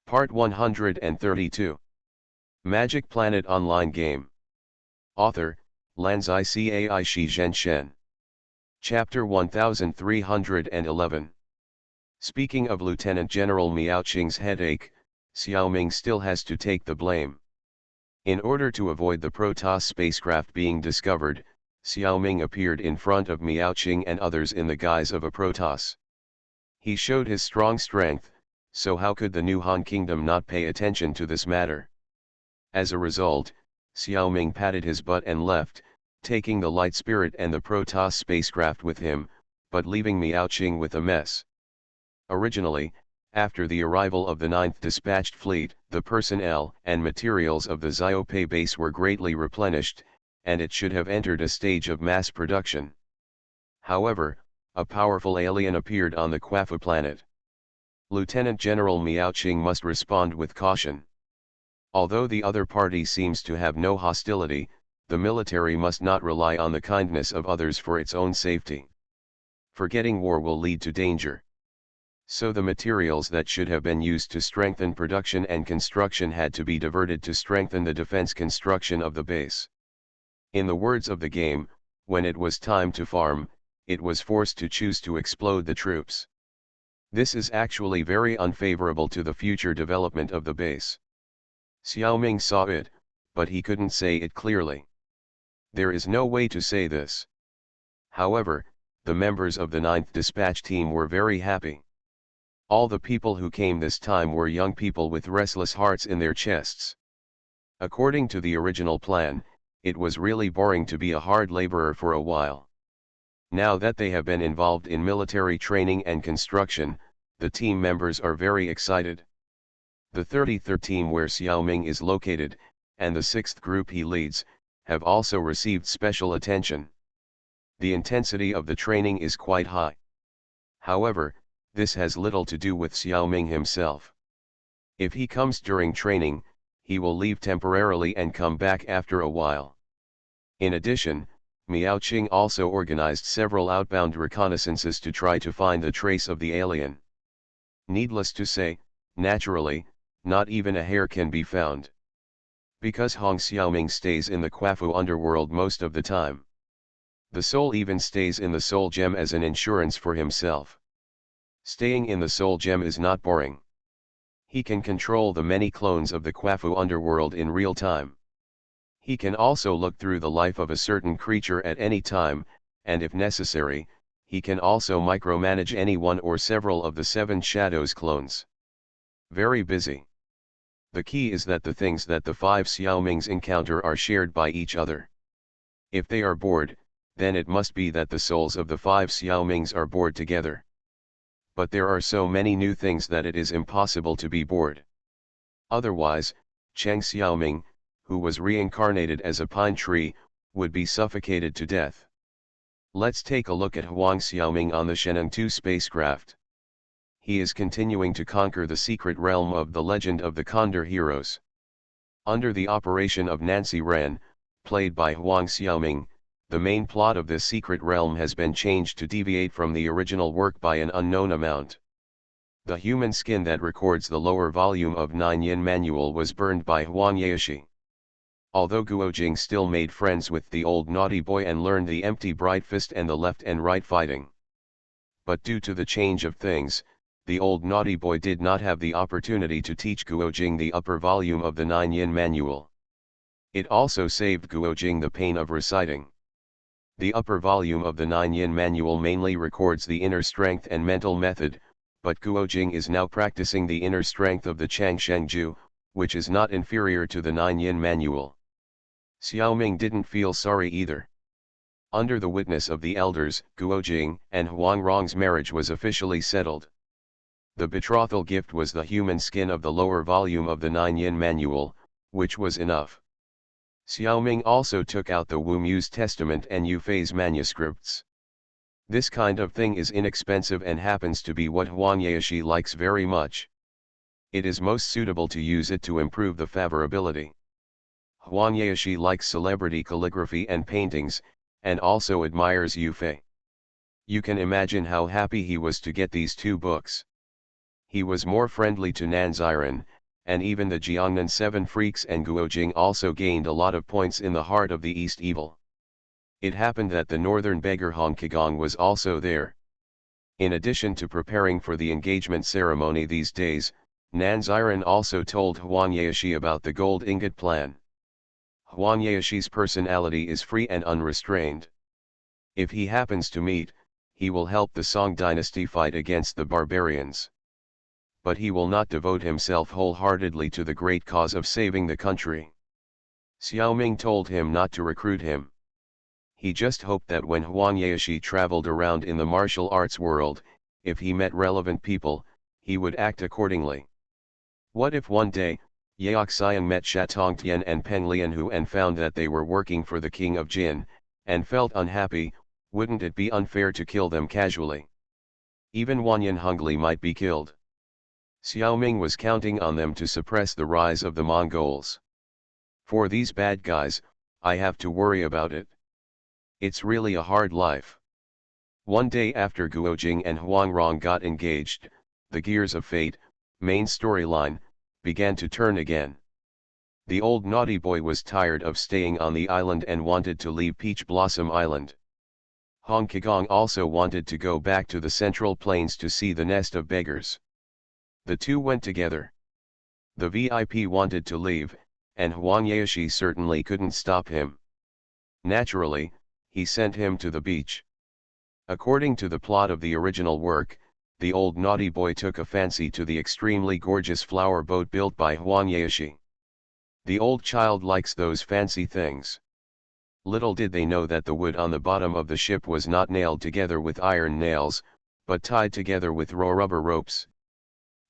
Part 132. Magic Planet Online Game. Author, Lanzai Cai Shi Zhen Shen. Chapter 1311. Speaking of Lieutenant General Miaoqing's headache, Xiaoming still has to take the blame. In order to avoid the Protoss spacecraft being discovered, Xiaoming appeared in front of Miaoqing and others in the guise of a Protoss. He showed his strong strength, so how could the new Han Kingdom not pay attention to this matter? As a result, Xiaoming patted his butt and left, taking the Light Spirit and the Protoss spacecraft with him, but leaving Miaoqing with a mess. Originally, after the arrival of the 9th Dispatched Fleet, the personnel and materials of the Xiaopei base were greatly replenished, and it should have entered a stage of mass production. However, a powerful alien appeared on the Quafu planet. Lieutenant General Miaoqing must respond with caution. Although the other party seems to have no hostility, the military must not rely on the kindness of others for its own safety. Forgetting war will lead to danger. So the materials that should have been used to strengthen production and construction had to be diverted to strengthen the defense construction of the base. In the words of the game, when it was time to farm, it was forced to choose to explode the troops. This is actually very unfavorable to the future development of the base. Xiaoming saw it, but he couldn't say it clearly. There is no way to say this. However, the members of the 9th Dispatch team were very happy. All the people who came this time were young people with restless hearts in their chests. According to the original plan, it was really boring to be a hard laborer for a while. Now that they have been involved in military training and construction, the team members are very excited. The 33rd team where Xiaoming is located, and the 6th group he leads, have also received special attention. The intensity of the training is quite high. However, this has little to do with Xiaoming himself. If he comes during training, he will leave temporarily and come back after a while. In addition, Miaoqing also organized several outbound reconnaissances to try to find the trace of the alien. Needless to say, naturally, not even a hair can be found. Because Hong Xiaoming stays in the Quafu underworld most of the time. The soul even stays in the soul gem as an insurance for himself. Staying in the soul gem is not boring. He can control the many clones of the Quafu underworld in real time. He can also look through the life of a certain creature at any time, and if necessary, he can also micromanage any one or several of the 7 Shadows clones. Very busy. The key is that the things that the 5 Xiaomings encounter are shared by each other. If they are bored, then it must be that the souls of the 5 Xiaomings are bored together. But there are so many new things that it is impossible to be bored. Otherwise, Cheng Xiaoming, who was reincarnated as a pine tree, would be suffocated to death. Let's take a look at Huang Xiaoming on the Sheneng 2 spacecraft. He is continuing to conquer the secret realm of the legend of the Condor heroes. Under the operation of Nancy Ren, played by Huang Xiaoming, the main plot of this secret realm has been changed to deviate from the original work by an unknown amount. The human skin that records the lower volume of 9 Yin manual was burned by Huang Yaoshi. Although Guojing still made friends with the old naughty boy and learned the empty bright fist and the left and right fighting. But due to the change of things, the old naughty boy did not have the opportunity to teach Guojing the upper volume of the 9 Yin manual. It also saved Guojing the pain of reciting. The upper volume of the 9 Yin manual mainly records the inner strength and mental method, but Guojing is now practicing the inner strength of the Changshengju, which is not inferior to the 9 Yin manual. Xiaoming didn't feel sorry either. Under the witness of the elders, Guojing and Huang Rong's marriage was officially settled. The betrothal gift was the human skin of the lower volume of the 9 Yin manual, which was enough. Xiaoming also took out the Wu Mu's testament and Yufei's manuscripts. This kind of thing is inexpensive and happens to be what Huang Yaoshi likes very much. It is most suitable to use it to improve the favorability. Huang Yaoshi likes celebrity calligraphy and paintings, and also admires Yufei. You can imagine how happy he was to get these 2 books. He was more friendly to Nanziren, and even the Jiangnan Seven Freaks and Guojing also gained a lot of points in the heart of the East Evil. It happened that the northern beggar Hong Kigong was also there. In addition to preparing for the engagement ceremony these days, Nan Ziren also told Huang Yaoshi about the gold ingot plan. Huang Yaoshi's personality is free and unrestrained. If he happens to meet, he will help the Song dynasty fight against the barbarians. But he will not devote himself wholeheartedly to the great cause of saving the country. Xiaoming told him not to recruit him. He just hoped that when Huang Yaoshi traveled around in the martial arts world, if he met relevant people, he would act accordingly. What if one day, Yaoxian met Shatongtian and Peng Lianhu and found that they were working for the king of Jin, and felt unhappy? Wouldn't it be unfair to kill them casually? Even Wanyan Hongli might be killed. Xiaoming was counting on them to suppress the rise of the Mongols. For these bad guys, I have to worry about it. It's really a hard life. One day after Guojing and Huangrong got engaged, the gears of fate, main storyline, began to turn again. The old naughty boy was tired of staying on the island and wanted to leave Peach Blossom Island. Hong Kigong also wanted to go back to the Central Plains to see the nest of beggars. The two went together. The VIP wanted to leave, and Huang Yaoshi certainly couldn't stop him. Naturally, he sent him to the beach. According to the plot of the original work, the old naughty boy took a fancy to the extremely gorgeous flower boat built by Huang Yaoshi. The old child likes those fancy things. Little did they know that the wood on the bottom of the ship was not nailed together with iron nails, but tied together with raw rubber ropes.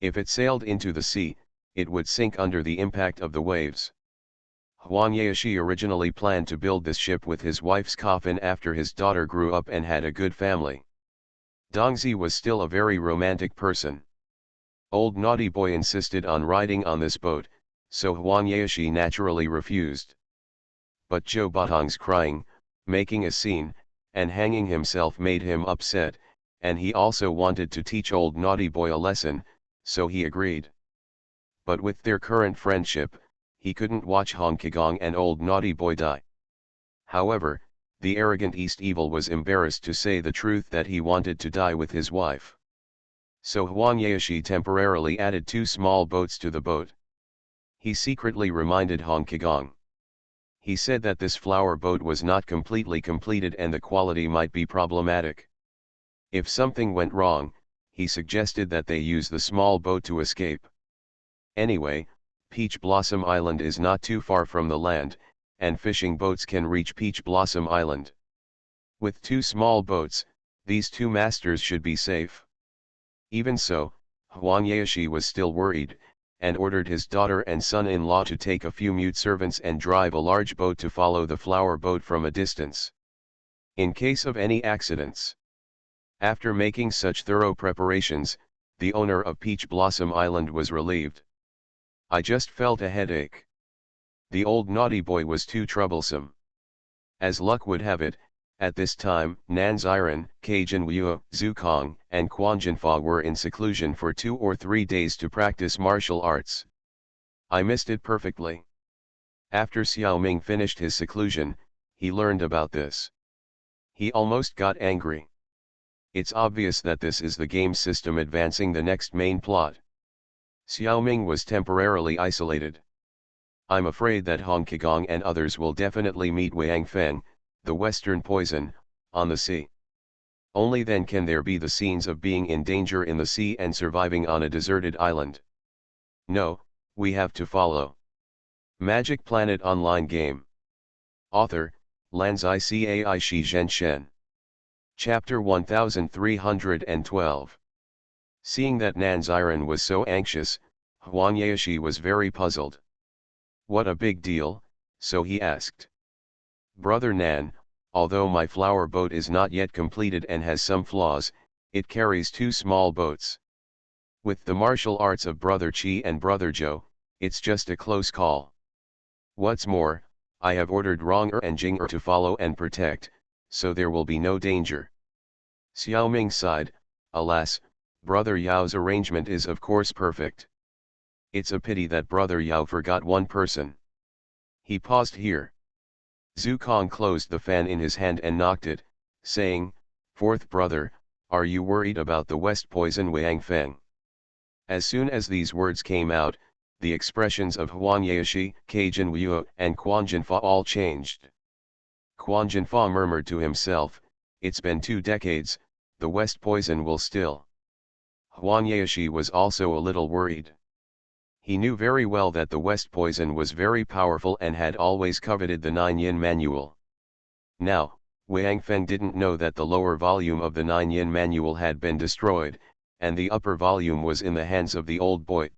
If it sailed into the sea, it would sink under the impact of the waves. Huang Yaoshi originally planned to build this ship with his wife's coffin after his daughter grew up and had a good family. Dongzi was still a very romantic person. Old naughty boy insisted on riding on this boat, so Huang Yaoshi naturally refused. But Zhou Batong's crying, making a scene, and hanging himself made him upset, and he also wanted to teach old naughty boy a lesson, so he agreed. But with their current friendship, he couldn't watch Hong Kigong and old naughty boy die. However, the arrogant East Evil was embarrassed to say the truth that he wanted to die with his wife. So Huang Yaoshi temporarily added 2 small boats to the boat. He secretly reminded Hong Kigong. He said that this flower boat was not completely completed and the quality might be problematic. If something went wrong, he suggested that they use the small boat to escape. Anyway, Peach Blossom Island is not too far from the land, and fishing boats can reach Peach Blossom Island. With 2 small boats, these 2 masters should be safe. Even so, Huang Yaoshi was still worried, and ordered his daughter and son-in-law to take a few mute servants and drive a large boat to follow the flower boat from a distance, in case of any accidents. After making such thorough preparations, the owner of Peach Blossom Island was relieved. I just felt a headache. The old naughty boy was too troublesome. As luck would have it, at this time, Nan Ziren, Cajun Wu, Zukong, and Quan Jinfa were in seclusion for 2 or 3 days to practice martial arts. I missed it perfectly. After Xiaoming finished his seclusion, he learned about this. He almost got angry. It's obvious that this is the game system advancing the next main plot. Xiaoming was temporarily isolated. I'm afraid that Hong Kigong and others will definitely meet Wang Feng, the Western Poison, on the sea. Only then can there be the scenes of being in danger in the sea and surviving on a deserted island. No, we have to follow. Magic Planet Online Game. Author, Lanzai Cai Shi Zhen Shen. Chapter 1312. Seeing that Nan Ziren was so anxious, Huang Yaoshi was very puzzled. What a big deal, so he asked. Brother Nan, although my flower boat is not yet completed and has some flaws, it carries 2 small boats. With the martial arts of Brother Qi and Brother Zhou, it's just a close call. What's more, I have ordered Rong and Jing to follow and protect, so there will be no danger. Xiaoming sighed, alas, Brother Yao's arrangement is of course perfect. It's a pity that Brother Yao forgot one person. He paused here. Zhu Kong closed the fan in his hand and knocked it, saying, "Fourth brother, are you worried about the West poison Wang Feng?" As soon as these words came out, the expressions of Huang Yaoshi, Cajun Wu, and Quan Jinfa all changed. Quan Jinfa murmured to himself, "It's been 2 decades, the West poison will still." Huang Yaoshi was also a little worried. He knew very well that the West poison was very powerful and had always coveted the 9 yin manual. Now, Wang Feng didn't know that the lower volume of the 9 yin manual had been destroyed, and the upper volume was in the hands of the old boy.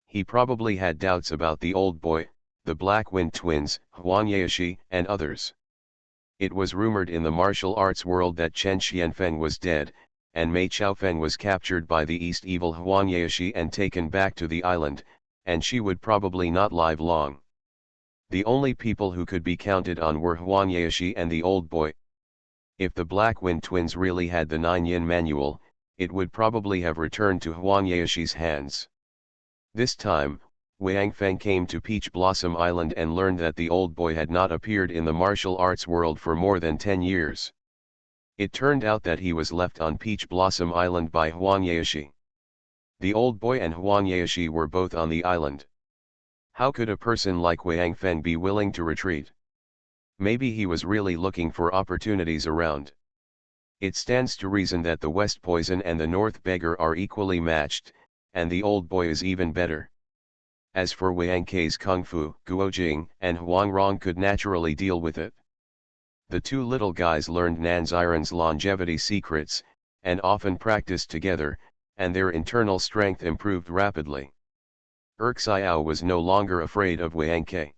He probably had doubts about the old boy, the Black Wind twins, Huang Yaoshi, and others. It was rumored in the martial arts world that Chen Xianfeng was dead, and Mei Chaofeng was captured by the East Evil Huang Yaoshi and taken back to the island, and she would probably not live long. The only people who could be counted on were Huang Yaoshi and the old boy. If the Black Wind twins really had the 9 yin manual, it would probably have returned to Huang Yaoshi's hands. This time, Wang Feng came to Peach Blossom Island and learned that the old boy had not appeared in the martial arts world for more than 10 years. It turned out that he was left on Peach Blossom Island by Huang Yaoshi. The old boy and Huang Yaoshi were both on the island. How could a person like Wang Feng be willing to retreat? Maybe he was really looking for opportunities around. It stands to reason that the West poison and the North beggar are equally matched, and the old boy is even better. As for Wang Kei's Kung Fu, Guojing and Huang Rong could naturally deal with it. The 2 little guys learned Nanziren's longevity secrets, and often practiced together, and their internal strength improved rapidly. Xiao was no longer afraid of Wang Kei.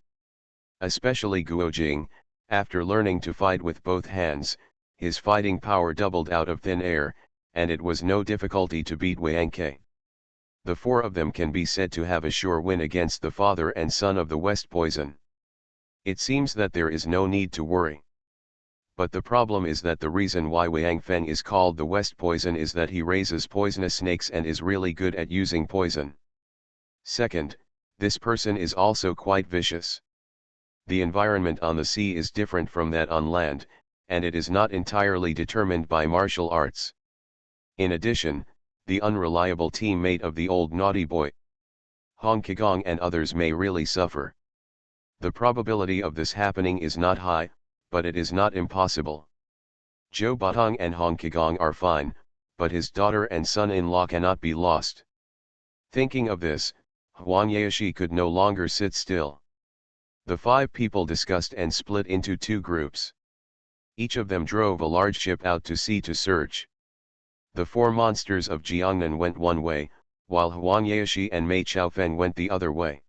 Especially Guojing, after learning to fight with both hands, his fighting power doubled out of thin air, and it was no difficulty to beat Wang Kei. The 4 of them can be said to have a sure win against the father and son of the West poison. It seems that there is no need to worry. But the problem is that the reason why Wang Feng is called the West poison is that he raises poisonous snakes and is really good at using poison. Second, this person is also quite vicious. The environment on the sea is different from that on land, and it is not entirely determined by martial arts. In addition, the unreliable teammate of the old naughty boy, Hong Kigong and others may really suffer. The probability of this happening is not high, but it is not impossible. Zhou Batong and Hong Kigong are fine, but his daughter and son-in-law cannot be lost. Thinking of this, Huang Yaoshi could no longer sit still. The 5 people discussed and split into 2 groups. Each of them drove a large ship out to sea to search. The 4 monsters of Jiangnan went one way, while Huang Yaoshi and Mei Chaofeng went the other way.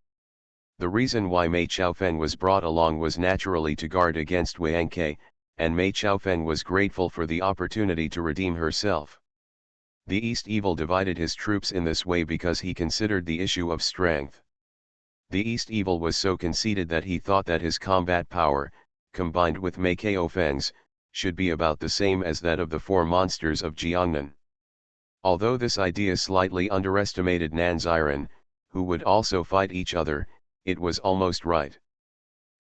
The reason why Mei Chaofeng was brought along was naturally to guard against Wang Kei, and Mei Chaofeng was grateful for the opportunity to redeem herself. The East Evil divided his troops in this way because he considered the issue of strength. The East Evil was so conceited that he thought that his combat power, combined with Mei Chaofeng's, should be about the same as that of the 4 monsters of Jiangnan. Although this idea slightly underestimated Nanziren, who would also fight each other, it was almost right.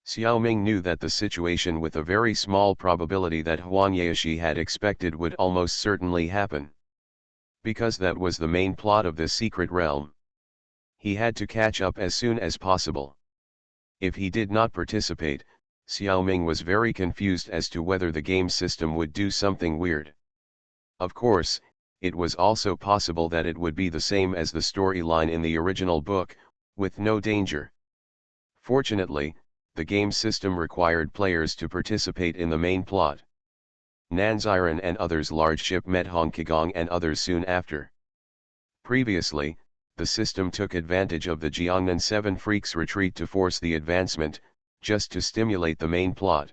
Xiaoming knew that the situation with a very small probability that Huang Yaoshi had expected would almost certainly happen. Because that was the main plot of this secret realm. He had to catch up as soon as possible. If he did not participate, Xiaoming was very confused as to whether the game system would do something weird. Of course, it was also possible that it would be the same as the storyline in the original book, with no danger. Fortunately, the game system required players to participate in the main plot. Nanziren and others' large ship met Hong Kigong and others soon after. Previously, the system took advantage of the Jiangnan 7 freaks' retreat to force the advancement, just to stimulate the main plot.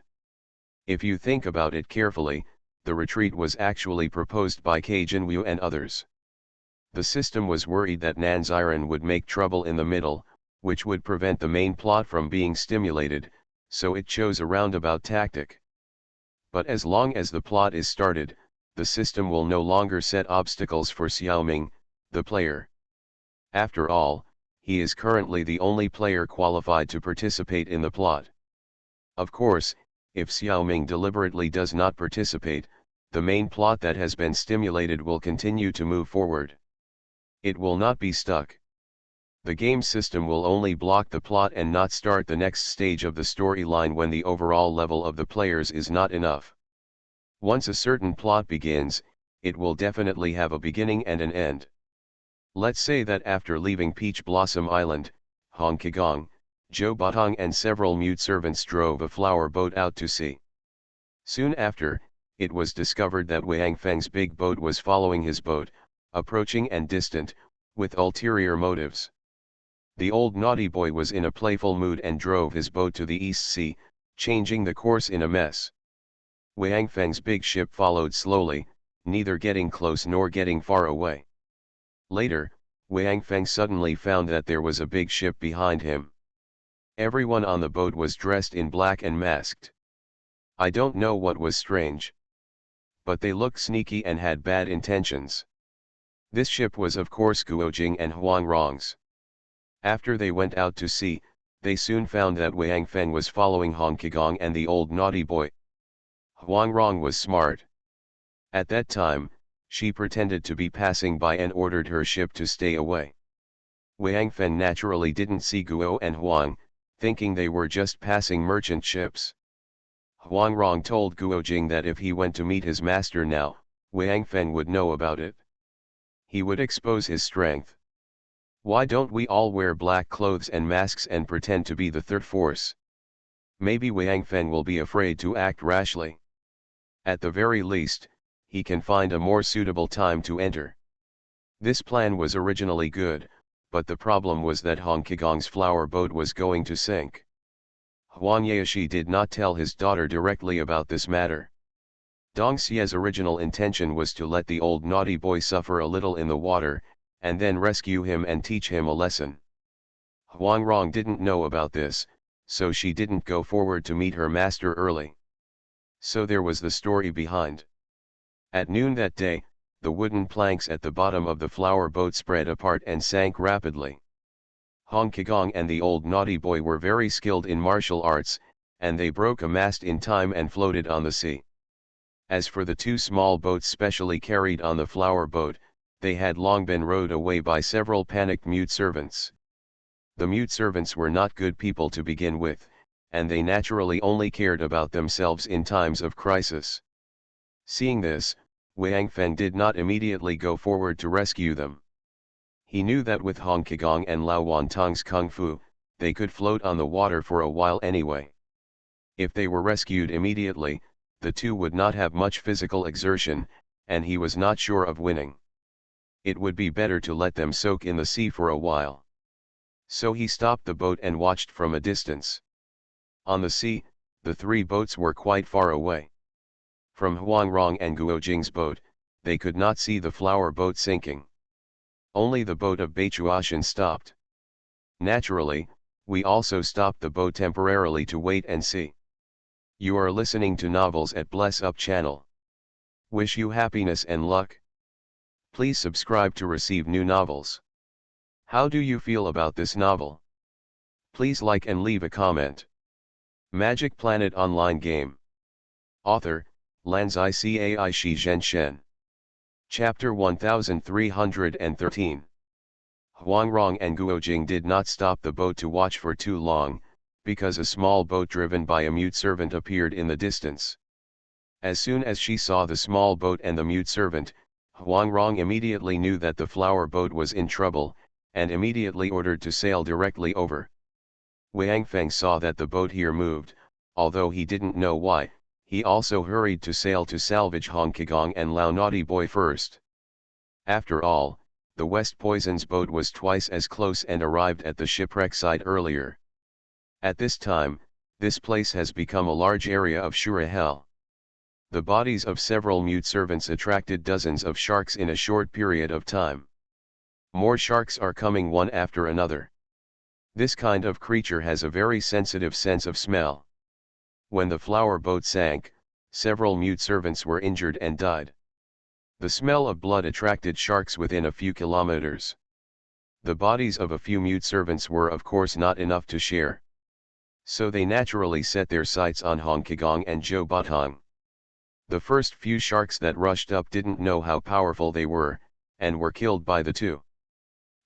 If you think about it carefully, the retreat was actually proposed by Cajun Wu and others. The system was worried that Nanziren would make trouble in the middle, which would prevent the main plot from being stimulated, so it chose a roundabout tactic. But as long as the plot is started, the system will no longer set obstacles for Xiaoming, the player. After all, he is currently the only player qualified to participate in the plot. Of course, if Xiaoming deliberately does not participate, the main plot that has been stimulated will continue to move forward. It will not be stuck. The game system will only block the plot and not start the next stage of the storyline when the overall level of the players is not enough. Once a certain plot begins, it will definitely have a beginning and an end. Let's say that after leaving Peach Blossom Island, Hong Kigong, Zhou Batong and several mute servants drove a flower boat out to sea. Soon after, it was discovered that Wang Feng's big boat was following his boat, approaching and distant, with ulterior motives. The old naughty boy was in a playful mood and drove his boat to the East Sea, changing the course in a mess. Wang Feng's big ship followed slowly, neither getting close nor getting far away. Later, Wang Feng suddenly found that there was a big ship behind him. Everyone on the boat was dressed in black and masked. I don't know what was strange, but they looked sneaky and had bad intentions. This ship was of course Guojing and Huang Rong's. After they went out to sea, they soon found that Wang Feng was following Hong Kigong and the old naughty boy. Huang Rong was smart. At that time, she pretended to be passing by and ordered her ship to stay away. Wang Feng naturally didn't see Guo and Huang, thinking they were just passing merchant ships. Huang Rong told Guojing that if he went to meet his master now, Wang Feng would know about it. He would expose his strength. Why don't we all wear black clothes and masks and pretend to be the third force? Maybe Wang Feng will be afraid to act rashly. At the very least, he can find a more suitable time to enter. This plan was originally good, but the problem was that Hong Kigong's flower boat was going to sink. Huang Yaoshi did not tell his daughter directly about this matter. Dong Xie's original intention was to let the old naughty boy suffer a little in the water, and then rescue him and teach him a lesson. Huang Rong didn't know about this, so she didn't go forward to meet her master early. So there was the story behind. At noon that day, the wooden planks at the bottom of the flower boat spread apart and sank rapidly. Hong Kigong and the old naughty boy were very skilled in martial arts, and they broke a mast in time and floated on the sea. As for the two small boats specially carried on the flower boat, they had long been rowed away by several panicked mute servants. The mute servants were not good people to begin with, and they naturally only cared about themselves in times of crisis. Seeing this, Wang Feng did not immediately go forward to rescue them. He knew that with Hong Kigong and Lao Wantong's kung fu, they could float on the water for a while anyway. If they were rescued immediately, the two would not have much physical exertion, and he was not sure of winning. It would be better to let them soak in the sea for a while. So he stopped the boat and watched from a distance. On the sea, the three boats were quite far away. From Huang Rong and Guojing's boat, they could not see the flower boat sinking. Only the boat of Beichuashan stopped. Naturally, we also stopped the boat temporarily to wait and see. You are listening to Novels at Bless Up channel. Wish you happiness and luck. Please subscribe to receive new novels. How do you feel about this novel? Please like and leave a comment. Magic Planet Online Game. Author, Lanzai Cai Shi Zhen Shen. Chapter 1313. Huang Rong and Guojing did not stop the boat to watch for too long, because a small boat driven by a mute servant appeared in the distance. As soon as she saw the small boat and the mute servant, Huang Rong immediately knew that the flower boat was in trouble, and immediately ordered to sail directly over. Wang Feng saw that the boat here moved, although he didn't know why. He also hurried to sail to salvage Hong Kigong and Lao Naughty Boy first. After all, the West Poison's boat was twice as close and arrived at the shipwreck site earlier. At this time, this place has become a large area of Shura hell. The bodies of several mute servants attracted dozens of sharks in a short period of time. More sharks are coming one after another. This kind of creature has a very sensitive sense of smell. When the flower boat sank, several mute servants were injured and died. The smell of blood attracted sharks within a few kilometers. The bodies of a few mute servants were of course not enough to share. So they naturally set their sights on Hong Kigong and Zhou Batang. The first few sharks that rushed up didn't know how powerful they were, and were killed by the two.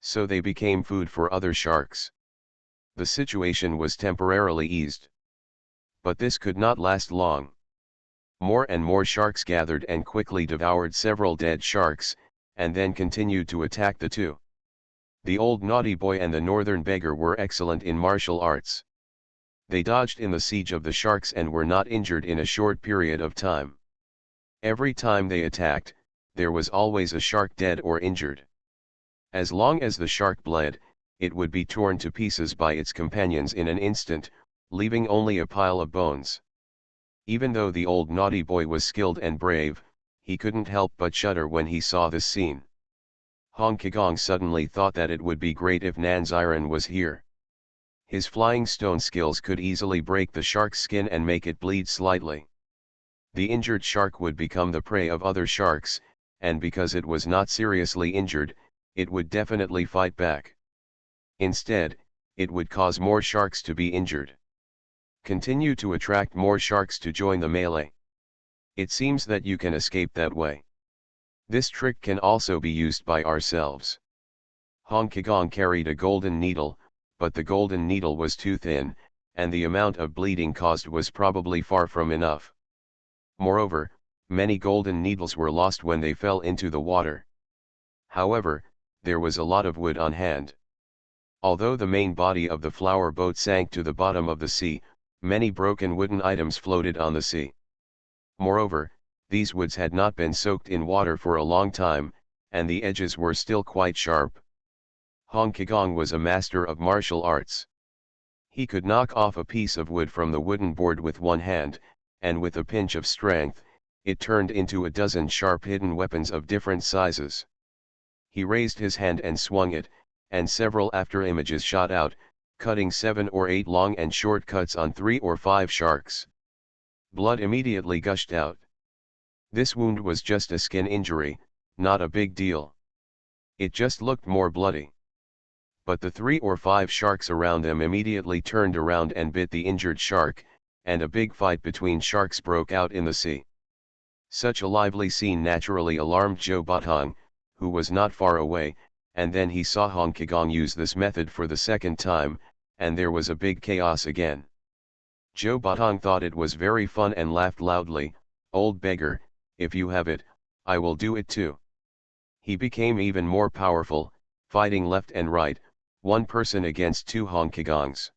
So they became food for other sharks. The situation was temporarily eased. But this could not last long. More and more sharks gathered and quickly devoured several dead sharks, and then continued to attack the two. The old naughty boy and the northern beggar were excellent in martial arts. They dodged in the siege of the sharks and were not injured in a short period of time. Every time they attacked, there was always a shark dead or injured. As long as the shark bled, it would be torn to pieces by its companions in an instant, leaving only a pile of bones. Even though the old naughty boy was skilled and brave, he couldn't help but shudder when he saw this scene. Hong Kigong suddenly thought that it would be great if Nanziren was here. His flying stone skills could easily break the shark's skin and make it bleed slightly. The injured shark would become the prey of other sharks, and because it was not seriously injured, it would definitely fight back. Instead, it would cause more sharks to be injured. Continue to attract more sharks to join the melee. It seems that you can escape that way. This trick can also be used by ourselves. Hong Kigong carried a golden needle, but the golden needle was too thin, and the amount of bleeding caused was probably far from enough. Moreover, many golden needles were lost when they fell into the water. However, there was a lot of wood on hand. Although the main body of the flower boat sank to the bottom of the sea, many broken wooden items floated on the sea. Moreover, these woods had not been soaked in water for a long time, and the edges were still quite sharp. Hong Kigong was a master of martial arts. He could knock off a piece of wood from the wooden board with one hand, and with a pinch of strength, it turned into a dozen sharp hidden weapons of different sizes. He raised his hand and swung it, and several after-images shot out, cutting 7 or 8 long and short cuts on 3 or 5 sharks. Blood immediately gushed out. This wound was just a skin injury, not a big deal. It just looked more bloody. But the 3 or 5 sharks around them immediately turned around and bit the injured shark, and a big fight between sharks broke out in the sea. Such a lively scene naturally alarmed Zhou Batang, who was not far away, and then he saw Hong Kigong use this method for the second time, and there was a big chaos again. Zhou Batang thought it was very fun and laughed loudly. "Old beggar, if you have it, I will do it too." He became even more powerful, fighting left and right, one person against 2 Hong Kigongs.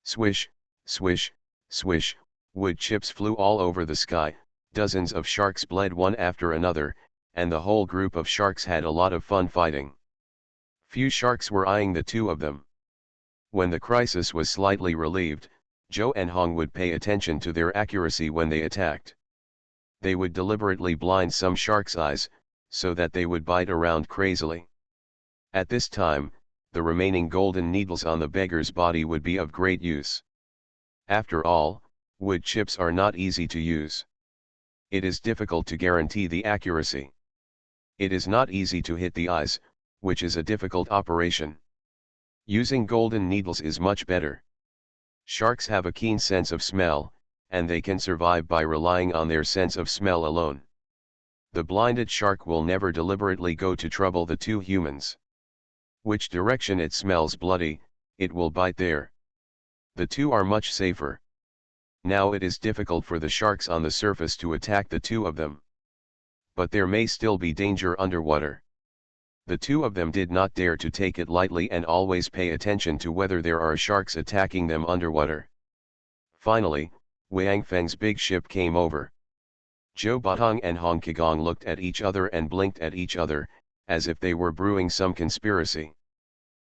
Swish, swish, swish, wood chips flew all over the sky, dozens of sharks bled one after another, and the whole group of sharks had a lot of fun fighting. Few sharks were eyeing the two of them. When the crisis was slightly relieved, Zhou and Hong would pay attention to their accuracy when they attacked. They would deliberately blind some sharks' eyes, so that they would bite around crazily. At this time, the remaining golden needles on the beggar's body would be of great use. After all, wood chips are not easy to use. It is difficult to guarantee the accuracy. It is not easy to hit the eyes, which is a difficult operation. Using golden needles is much better. Sharks have a keen sense of smell, and they can survive by relying on their sense of smell alone. The blinded shark will never deliberately go to trouble the 2 humans. Which direction it smells bloody, it will bite there. The 2 are much safer. Now it is difficult for the sharks on the surface to attack the 2 of them. But there may still be danger underwater. The 2 of them did not dare to take it lightly and always pay attention to whether there are sharks attacking them underwater. Finally, Wang Feng's big ship came over. Zhou Batang and Hong Kigong looked at each other and blinked at each other, as if they were brewing some conspiracy.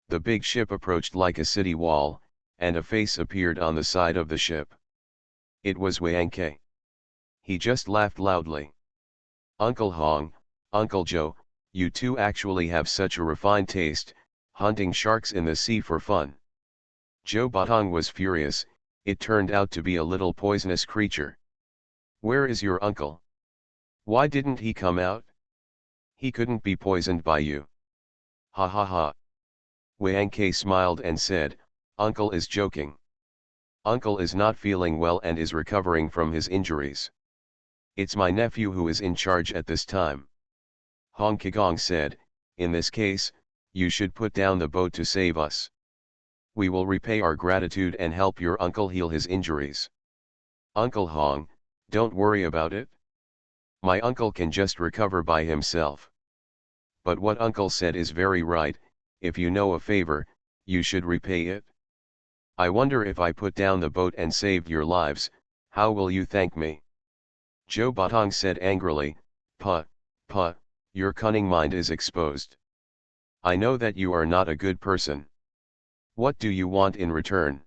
The big ship approached like a city wall, and a face appeared on the side of the ship. It was Wang Ke. He just laughed loudly. "Uncle Hong, Uncle Zhou, you 2 actually have such a refined taste, hunting sharks in the sea for fun." Zhou Batang was furious. It turned out to be a little poisonous creature. "Where is your uncle? Why didn't he come out? He couldn't be poisoned by you." "Ha ha ha. Wang Ke smiled and said, "Uncle is joking. Uncle is not feeling well and is recovering from his injuries. It's my nephew who is in charge at this time." Hong Kigong said, "In this case, you should put down the boat to save us. We will repay our gratitude and help your uncle heal his injuries. Uncle Hong, don't worry about it. My uncle can just recover by himself. But what uncle said is very right, if you know a favor, you should repay it. I wonder if I put down the boat and saved your lives, how will you thank me?" Zhou Batong said angrily, "Puh, puh, your cunning mind is exposed. I know that you are not a good person. What do you want in return?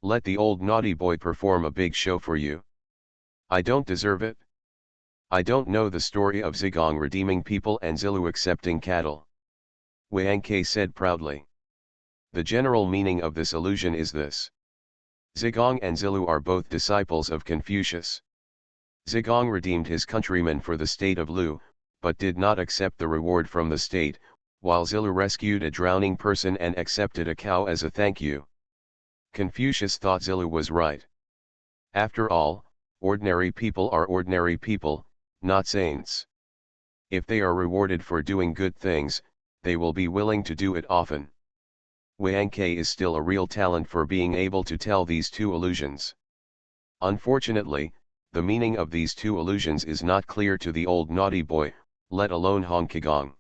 Let the old naughty boy perform a big show for you. I don't deserve it. I don't know the story of Zigong redeeming people and Zilu accepting cattle." Wang Ke said proudly. "The general meaning of this allusion is this. Zigong and Zilu are both disciples of Confucius. Zigong redeemed his countrymen for the state of Lu, but did not accept the reward from the state, while Zilu rescued a drowning person and accepted a cow as a thank you. Confucius thought Zilu was right. After all, ordinary people are ordinary people, not saints. If they are rewarded for doing good things, they will be willing to do it often." Wang Ke is still a real talent for being able to tell these two allusions. Unfortunately, the meaning of these two allusions is not clear to the old naughty boy, let alone Hong Kigong.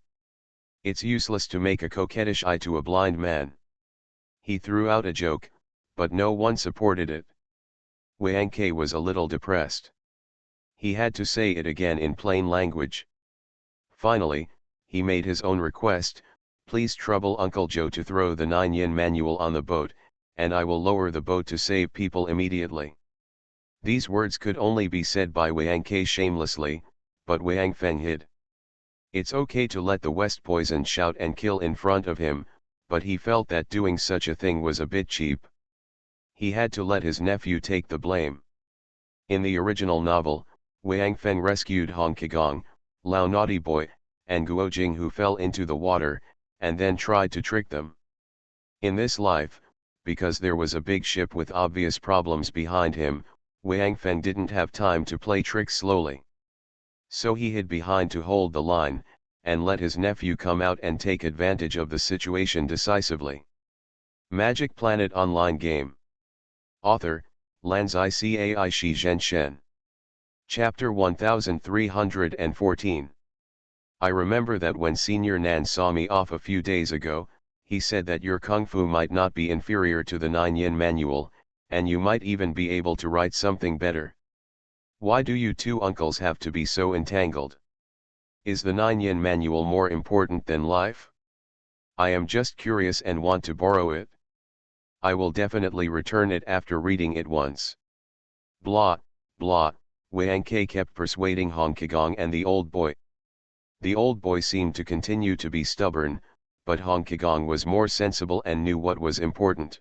It's useless to make a coquettish eye to a blind man. He threw out a joke, but no one supported it. Wang Ke was a little depressed. He had to say it again in plain language. Finally, he made his own request, "Please trouble Uncle Joe to throw the 9-yen manual on the boat, and I will lower the boat to save people immediately." These words could only be said by Wang Ke shamelessly, but Wang Feng hid. It's okay to let the West Poison shout and kill in front of him, but he felt that doing such a thing was a bit cheap. He had to let his nephew take the blame. In the original novel, Wang Feng rescued Hong Kigong, Lao Naughty Boy, and Guo Jing who fell into the water, and then tried to trick them. In this life, because there was a big ship with obvious problems behind him, Wang Feng didn't have time to play tricks slowly. So he hid behind to hold the line, and let his nephew come out and take advantage of the situation decisively. Magic Planet Online Game. Author, Lanzai Cai Shi Zhen Shen. Chapter 1314. I remember that when Senior Nan saw me off a few days ago, he said that your kung fu might not be inferior to the 9-yen manual, and you might even be able to write something better. Why do you two uncles have to be so entangled? Is the 9-yen manual more important than life? I am just curious and want to borrow it. I will definitely return it after reading it once. Blah, blah, Wang Ke kept persuading Hong Kigong and the old boy. The old boy seemed to continue to be stubborn, but Hong Kigong was more sensible and knew what was important.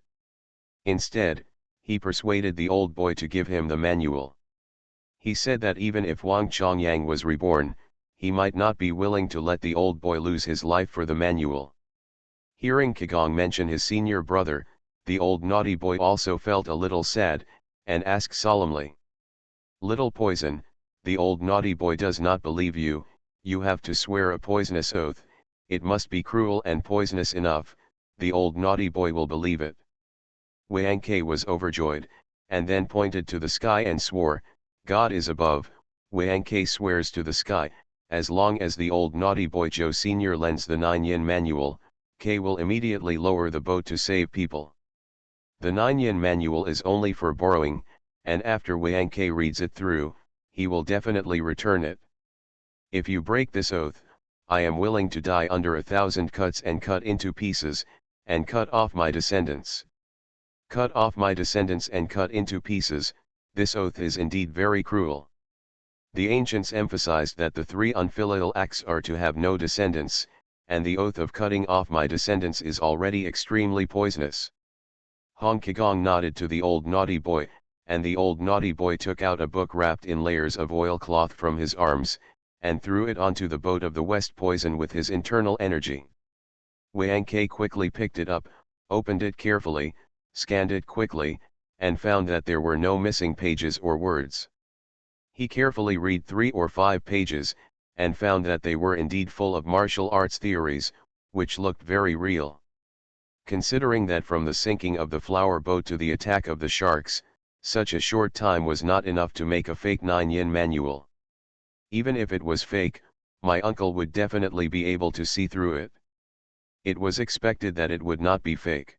Instead, he persuaded the old boy to give him the manual. He said that even if Wang Chongyang was reborn, he might not be willing to let the old boy lose his life for the manual. Hearing Kigong mention his senior brother, the old naughty boy also felt a little sad, and asked solemnly, "Little Poison, the old naughty boy does not believe you, you have to swear a poisonous oath, it must be cruel and poisonous enough, the old naughty boy will believe it." Wang Ke was overjoyed, and then pointed to the sky and swore, "God is above." Wang Ke swears to the sky, as long as the old naughty boy Joe Sr. lends the 9-yen manual, K will immediately lower the boat to save people. The 9-yen manual is only for borrowing, and after Wang Ke reads it through, he will definitely return it. If you break this oath, I am willing to die under 1,000 cuts and cut into pieces, and cut off my descendants. Cut off my descendants and cut into pieces, this oath is indeed very cruel. The ancients emphasized that the 3 unfilial acts are to have no descendants, and the oath of cutting off my descendants is already extremely poisonous. Hong Kigong nodded to the old naughty boy, and the old naughty boy took out a book wrapped in layers of oilcloth from his arms, and threw it onto the boat of the West Poison with his internal energy. Wang Ke quickly picked it up, opened it carefully, scanned it quickly, and found that there were no missing pages or words. He carefully read 3 or 5 pages, and found that they were indeed full of martial arts theories, which looked very real. Considering that from the sinking of the flower boat to the attack of the sharks, such a short time was not enough to make a fake 9-yin manual. Even if it was fake, my uncle would definitely be able to see through it. It was expected that it would not be fake.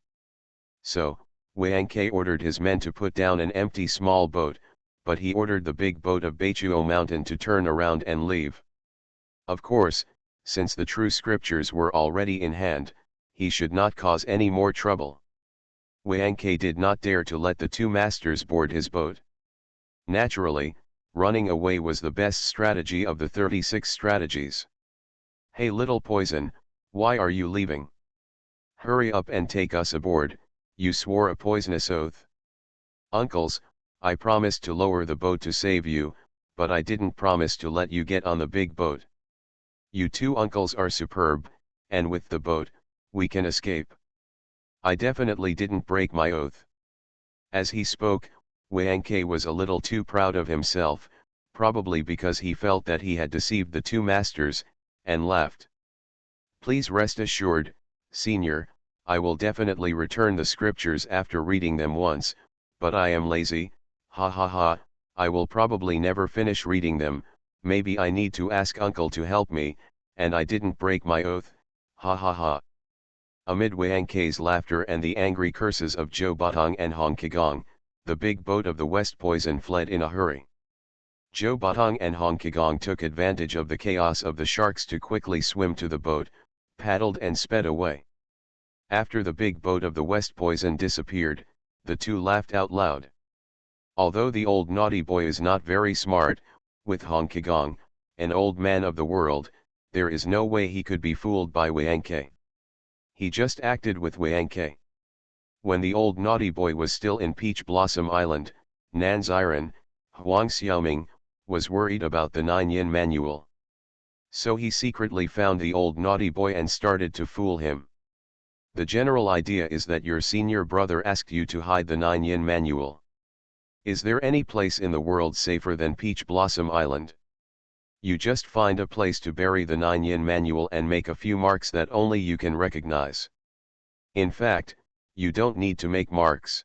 So, Wang Ke ordered his men to put down an empty small boat, but he ordered the big boat of Beichuo Mountain to turn around and leave. Of course, since the true scriptures were already in hand, he should not cause any more trouble. Wang Ke did not dare to let the 2 masters board his boat. Naturally, running away was the best strategy of the 36 strategies. "Hey little poison, why are you leaving? Hurry up and take us aboard, you swore a poisonous oath." "Uncles, I promised to lower the boat to save you, but I didn't promise to let you get on the big boat. You 2 uncles are superb, and with the boat, we can escape. I definitely didn't break my oath." As he spoke, Wang Ke was a little too proud of himself, probably because he felt that he had deceived the 2 masters, and laughed. "Please rest assured, Senior, I will definitely return the scriptures after reading them once, but I am lazy, ha ha ha, I will probably never finish reading them, maybe I need to ask Uncle to help me, and I didn't break my oath, ha ha ha." Amid Wang Ke's laughter and the angry curses of Zhou Batong and Hong Qigong, the big boat of the West Poison fled in a hurry. Zhou Batong and Hong Qigong took advantage of the chaos of the sharks to quickly swim to the boat, paddled and sped away. After the big boat of the West Poison disappeared, the 2 laughed out loud. Although the old naughty boy is not very smart, with Hong Qigong, an old man of the world, there is no way he could be fooled by Wang Ke. He just acted with Wang Ke. When the old naughty boy was still in Peach Blossom Island, Nan Ziren, Huang Xiaoming, was worried about the 9-yin manual. So he secretly found the old naughty boy and started to fool him. The general idea is that your senior brother asked you to hide the 9-yin manual. Is there any place in the world safer than Peach Blossom Island? You just find a place to bury the 9-yin manual and make a few marks that only you can recognize. In fact, you don't need to make marks.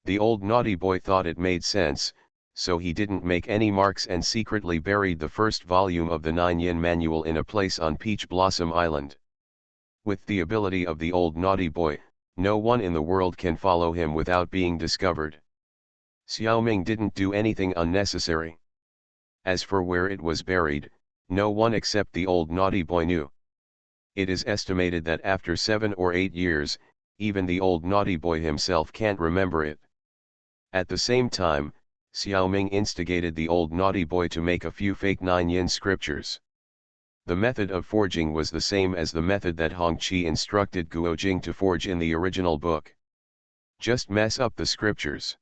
The old naughty boy thought it made sense, so he didn't make any marks and secretly buried the first volume of the 9-yin manual in a place on Peach Blossom Island. With the ability of the old naughty boy, no one in the world can follow him without being discovered. Xiaoming didn't do anything unnecessary. As for where it was buried, no one except the old naughty boy knew. It is estimated that after 7 or 8 years, even the old naughty boy himself can't remember it. At the same time, Xiaoming instigated the old naughty boy to make a few fake 9-yin scriptures. The method of forging was the same as the method that Hong Qi instructed Guo Jing to forge in the original book. Just mess up the scriptures.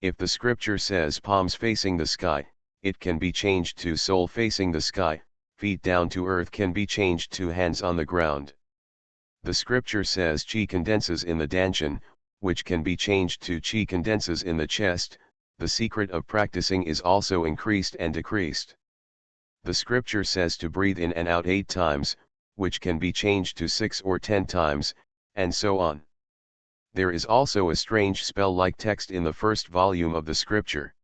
If the scripture says palms facing the sky, it can be changed to soul facing the sky, feet down to earth can be changed to hands on the ground. The scripture says qi condenses in the danshan, which can be changed to qi condenses in the chest. The secret of practicing is also increased and decreased. The scripture says to breathe in and out 8 times, which can be changed to 6 or 10 times, and so on. There is also a strange spell-like text in the first volume of the scripture.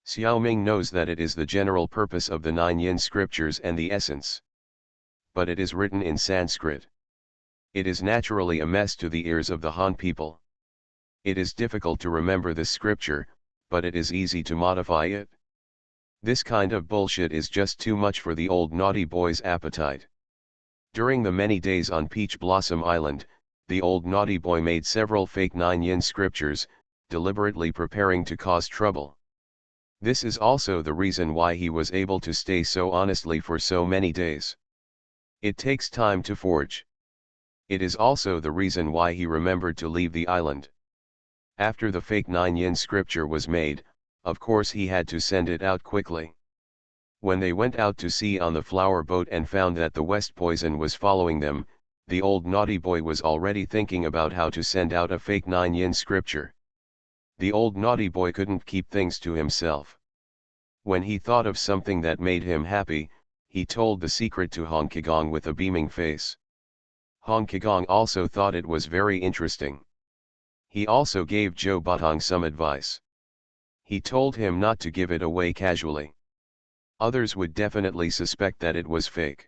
Xiaoming knows that it is the general purpose of the 9-yin scriptures and the essence. But it is written in Sanskrit. It is naturally a mess to the ears of the Han people. It is difficult to remember this scripture, but it is easy to modify it. This kind of bullshit is just too much for the old naughty boy's appetite. During the many days on Peach Blossom Island, the old naughty boy made several fake 9-yin scriptures, deliberately preparing to cause trouble. This is also the reason why he was able to stay so honestly for so many days. It takes time to forge. It is also the reason why he remembered to leave the island. After the fake 9-yin scripture was made, of course he had to send it out quickly. When they went out to sea on the flower boat and found that the West Poison was following them, the old naughty boy was already thinking about how to send out a fake 9-yin scripture. The old naughty boy couldn't keep things to himself. When he thought of something that made him happy, he told the secret to Hong Kigong with a beaming face. Hong Kigong also thought it was very interesting. He also gave Zhou Batong some advice. He told him not to give it away casually. Others would definitely suspect that it was fake.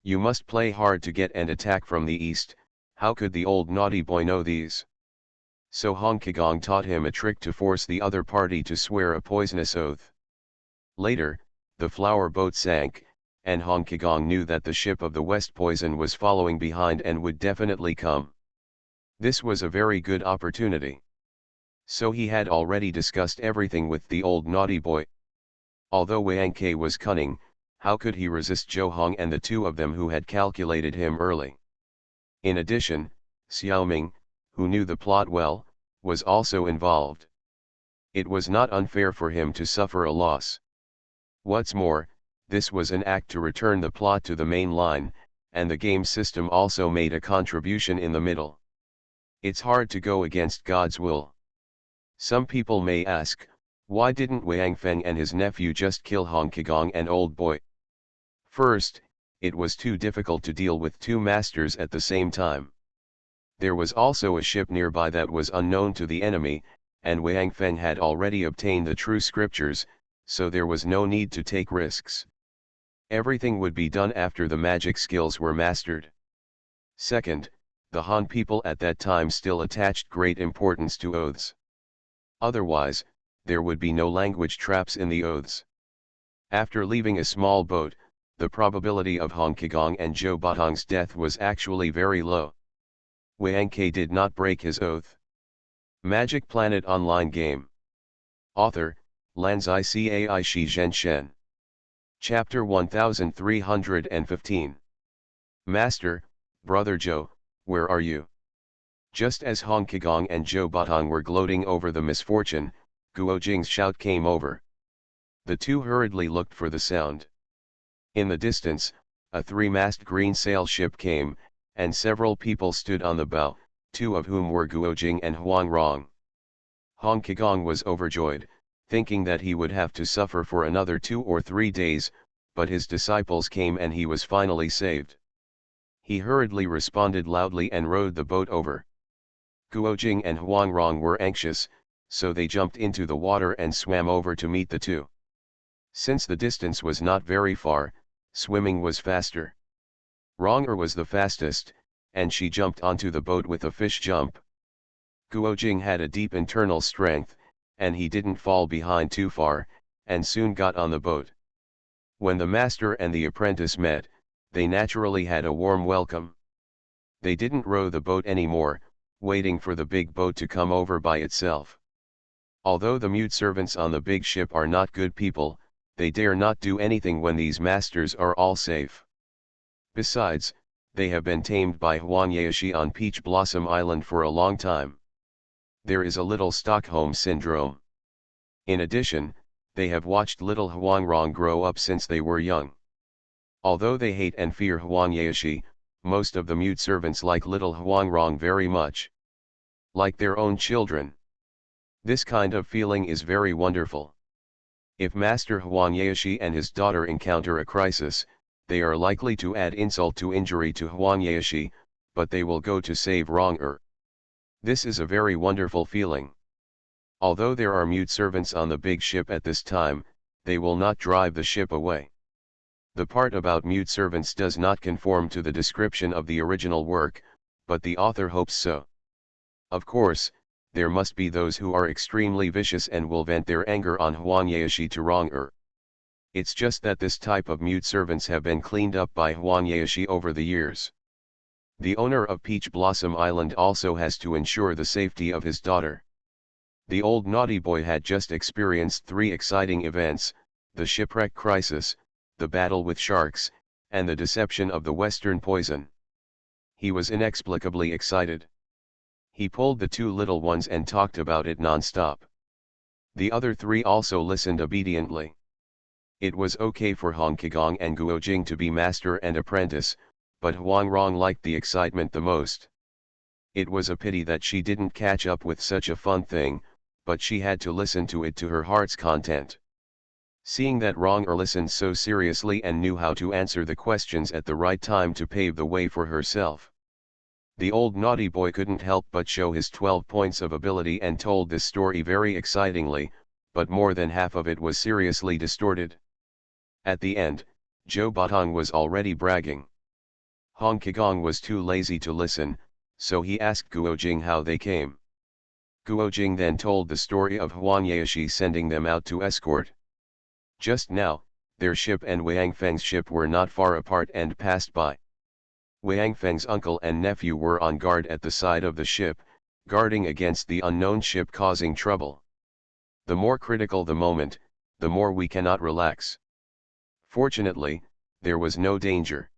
You must play hard to get and attack from the east. How could the old naughty boy know these? So Hong Kigong taught him a trick to force the other party to swear a poisonous oath. Later, the flower boat sank, and Hong Kigong knew that the ship of the West Poison was following behind and would definitely come. This was a very good opportunity. So he had already discussed everything with the old naughty boy. Although Wang Ke was cunning, how could he resist Zhou Hong and the two of them who had calculated him early? In addition, Xiaoming, who knew the plot well, was also involved. It was not unfair for him to suffer a loss. What's more, this was an act to return the plot to the main line, and the game system also made a contribution in the middle. It's hard to go against God's will. Some people may ask, why didn't Wang Feng and his nephew just kill Hong Kigong and old boy? First, it was too difficult to deal with two masters at the same time. There was also a ship nearby that was unknown to the enemy, and Wang Feng had already obtained the true scriptures, so there was no need to take risks. Everything would be done after the magic skills were mastered. Second, the Han people at that time still attached great importance to oaths. Otherwise, there would be no language traps in the oaths. After leaving a small boat, the probability of Hong Kigong and Zhou Batong's death was actually very low. Wang Ke did not break his oath. Magic Planet Online Game. Author, Lanzai Cai Shi Zhen Shen. Chapter 1315. Master, Brother Zhou, where are you? Just as Hong Kigong and Zhou Batong were gloating over the misfortune, Guo Jing's shout came over. The two hurriedly looked for the sound. In the distance, a three-mast green sail ship came, and several people stood on the bow, two of whom were Guo Jing and Huang Rong. Hong Kigong was overjoyed, thinking that he would have to suffer for another 2 or 3 days, but his disciples came and he was finally saved. He hurriedly responded loudly and rowed the boat over. Guo Jing and Huang Rong were anxious, so they jumped into the water and swam over to meet the two. Since the distance was not very far, swimming was faster. Rong was the fastest, and she jumped onto the boat with a fish jump. Guo Jing had a deep internal strength, and he didn't fall behind too far, and soon got on the boat. When the master and the apprentice met, they naturally had a warm welcome. They didn't row the boat anymore, waiting for the big boat to come over by itself. Although the mute servants on the big ship are not good people, they dare not do anything when these masters are all safe. Besides, they have been tamed by Huang Yaoshi on Peach Blossom Island for a long time. There is a little Stockholm syndrome. In addition, they have watched little Huang Rong grow up since they were young. Although they hate and fear Huang Yaoshi, most of the mute servants like little Huang Rong very much. Like their own children. This kind of feeling is very wonderful. If Master Huang Yaoshi and his daughter encounter a crisis, they are likely to add insult to injury to Huang Yaoshi, but they will go to save Rong. This is a very wonderful feeling. Although there are mute servants on the big ship at this time, they will not drive the ship away. The part about mute servants does not conform to the description of the original work, but the author hopes so. Of course, there must be those who are extremely vicious and will vent their anger on Huang Yaoshi to Rong. It's just that this type of mute servants have been cleaned up by Huang Yaoshi over the years. The owner of Peach Blossom Island also has to ensure the safety of his daughter. The old naughty boy had just experienced 3 exciting events: the shipwreck crisis, the battle with sharks, and the deception of the Western Poison. He was inexplicably excited. He pulled the 2 little ones and talked about it non-stop. The other 3 also listened obediently. It was okay for Hong Kigong and Guo Jing to be master and apprentice, but Huangrong liked the excitement the most. It was a pity that she didn't catch up with such a fun thing, but she had to listen to it to her heart's content. Seeing that Rong listened so seriously and knew how to answer the questions at the right time to pave the way for herself, the old naughty boy couldn't help but show his 12 points of ability and told this story very excitingly, but more than half of it was seriously distorted. At the end, Zhou Batong was already bragging. Hong Qigong was too lazy to listen, so he asked Guojing how they came. Guojing then told the story of Huang Yaoshi sending them out to escort. Just now, their ship and Wang Feng's ship were not far apart and passed by. Wang Feng's uncle and nephew were on guard at the side of the ship, guarding against the unknown ship causing trouble. The more critical the moment, the more we cannot relax. Fortunately, there was no danger.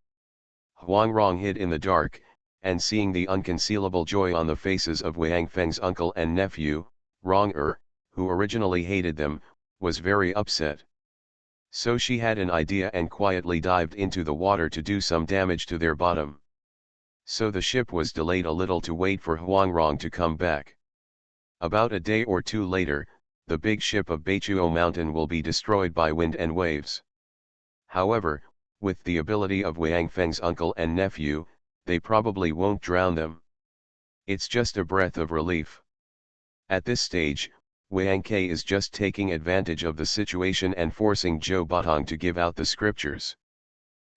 Huangrong hid in the dark, and seeing the unconcealable joy on the faces of Wang Feng's uncle and nephew, Rong who originally hated them, was very upset. So she had an idea and quietly dived into the water to do some damage to their bottom. So the ship was delayed a little to wait for Huangrong to come back. About a day or two later, the big ship of Beichuo Mountain will be destroyed by wind and waves. However, with the ability of Wang Feng's uncle and nephew, they probably won't drown them. It's just a breath of relief. At this stage, Wang Ke is just taking advantage of the situation and forcing Zhou Batong to give out the scriptures.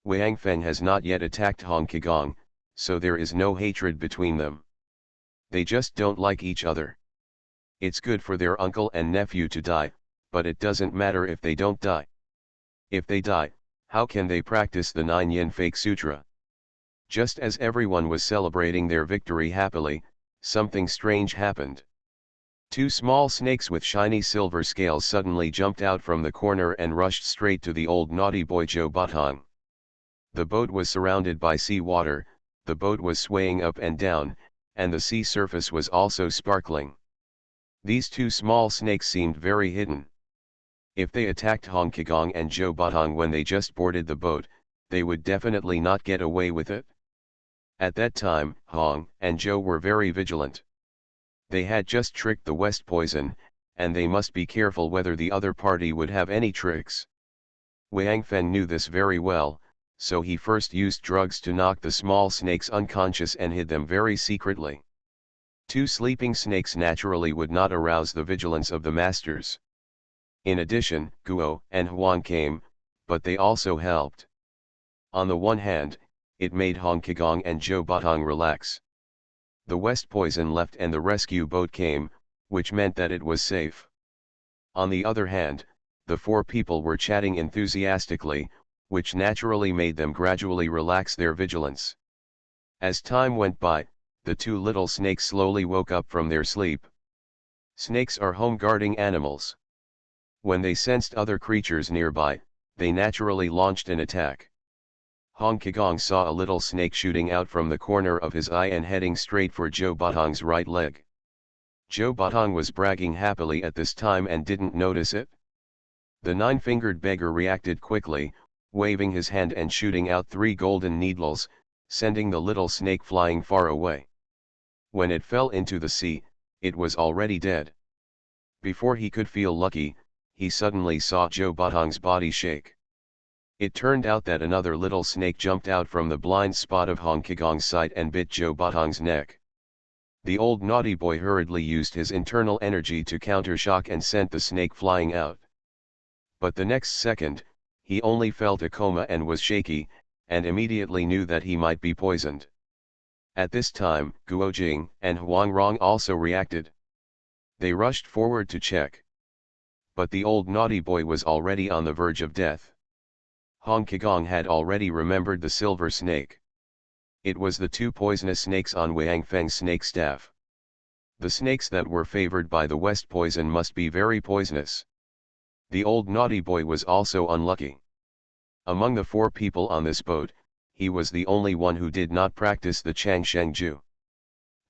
Wang Feng has not yet attacked Hong Qigong, so there is no hatred between them. They just don't like each other. It's good for their uncle and nephew to die, but it doesn't matter if they don't die. If they die, how can they practice the 9 Yin Fake Sutra? Just as everyone was celebrating their victory happily, something strange happened. 2 small snakes with shiny silver scales suddenly jumped out from the corner and rushed straight to the old naughty boy Zhou Batong. The boat was surrounded by sea water, the boat was swaying up and down, and the sea surface was also sparkling. These 2 small snakes seemed very hidden. If they attacked Hong Qigong and Zhou Batong when they just boarded the boat, they would definitely not get away with it. At that time, Hong and Zhou were very vigilant. They had just tricked the West Poison, and they must be careful whether the other party would have any tricks. Wang Feng knew this very well, so he first used drugs to knock the small snakes unconscious and hid them very secretly. 2 sleeping snakes naturally would not arouse the vigilance of the masters. In addition, Guo and Huang came, but they also helped. On the one hand, it made Hong Qigong and Zhou Batong relax. The West Poison left and the rescue boat came, which meant that it was safe. On the other hand, the 4 people were chatting enthusiastically, which naturally made them gradually relax their vigilance. As time went by, the 2 little snakes slowly woke up from their sleep. Snakes are home-guarding animals. When they sensed other creatures nearby, they naturally launched an attack. Hong Qigong saw a little snake shooting out from the corner of his eye and heading straight for Zhou Batong's right leg. Zhou Batong was bragging happily at this time and didn't notice it. The 9-fingered beggar reacted quickly, waving his hand and shooting out 3 golden needles, sending the little snake flying far away. When it fell into the sea, it was already dead. Before he could feel lucky, he suddenly saw Zhou Batong's body shake. It turned out that another little snake jumped out from the blind spot of Hong Qigong's sight and bit Zhou Batong's neck. The old naughty boy hurriedly used his internal energy to counter-shock and sent the snake flying out. But the next second, he only felt a coma and was shaky, and immediately knew that he might be poisoned. At this time, Guojing and Huangrong also reacted. They rushed forward to check. But the old naughty boy was already on the verge of death. Hong Qigong had already remembered the silver snake. It was the 2 poisonous snakes on Wang Feng's snake staff. The snakes that were favored by the West Poison must be very poisonous. The old naughty boy was also unlucky. Among the 4 people on this boat, he was the only one who did not practice the Changshengju.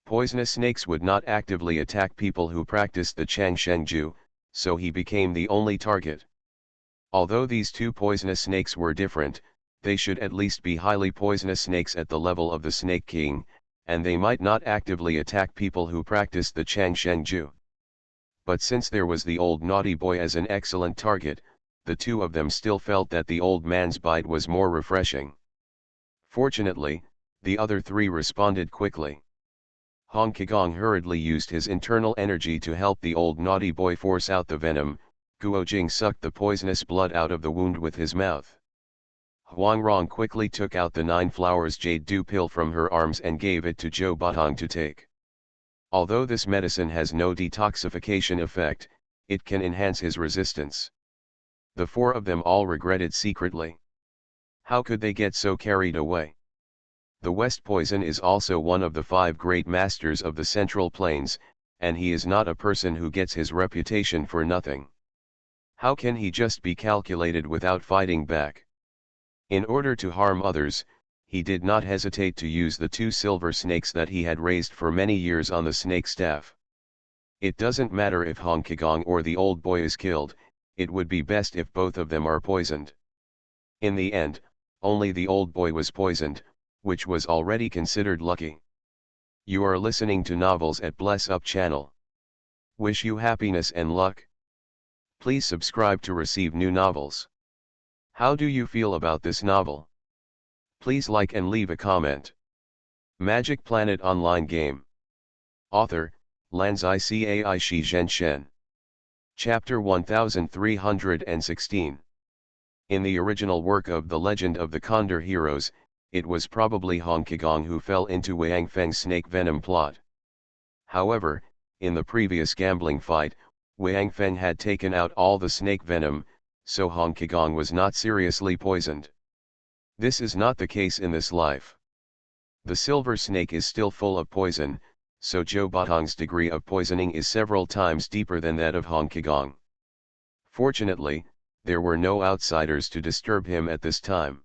Poisonous snakes would not actively attack people who practiced the Changshengju, so he became the only target. Although these 2 poisonous snakes were different, They should at least be highly poisonous snakes at the level of the Snake King, and they might not actively attack people who practice the Changshengju. But since there was the old naughty boy as an excellent target, the two of them still felt that the old man's bite was more refreshing. Fortunately, the other three responded quickly. Hong Kigong hurriedly used his internal energy to help the old naughty boy force out the venom. Guo Jing sucked the poisonous blood out of the wound with his mouth. Huang Rong quickly took out the 9 flowers jade dew pill from her arms and gave it to Zhou Batong to take. Although this medicine has no detoxification effect, it can enhance his resistance. The 4 of them all regretted secretly. How could they get so carried away? The West Poison is also one of the 5 great masters of the Central Plains, and he is not a person who gets his reputation for nothing. How can he just be calculated without fighting back? In order to harm others, he did not hesitate to use the 2 silver snakes that he had raised for many years on the snake staff. It doesn't matter if Hong Kigong or the old boy is killed, it would be best if both of them are poisoned. In the end, only the old boy was poisoned, which was already considered lucky. You are listening to Novels at Bless Up channel. Wish you happiness and luck. Please subscribe to receive new novels. How do you feel about this novel? Please like and leave a comment. Magic Planet Online Game. Author, Lanzai Cai Shi Zhen Shen. Chapter 1316. In the original work of The Legend of the Condor Heroes, it was probably Hong Kigong who fell into Wang Feng's snake venom plot. However, in the previous gambling fight, Wang Feng had taken out all the snake venom, so Hong Kigong was not seriously poisoned. This is not the case in this life. The silver snake is still full of poison, so Zhou Batong's degree of poisoning is several times deeper than that of Hong Kigong. Fortunately, there were no outsiders to disturb him at this time.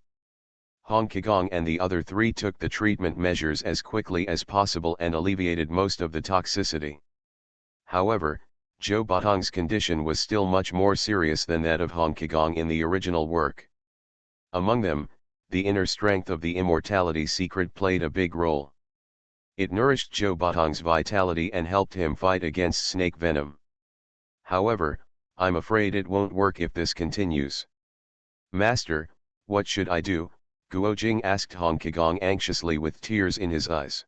Hong Kigong and the other 3 took the treatment measures as quickly as possible and alleviated most of the toxicity. However, Zhou Batong's condition was still much more serious than that of Hong Kigong in the original work. Among them, the inner strength of the immortality secret played a big role. It nourished Zhou Batong's vitality and helped him fight against snake venom. However, I'm afraid it won't work if this continues. Master, what should I do? Guo Jing asked Hong Kigong anxiously with tears in his eyes.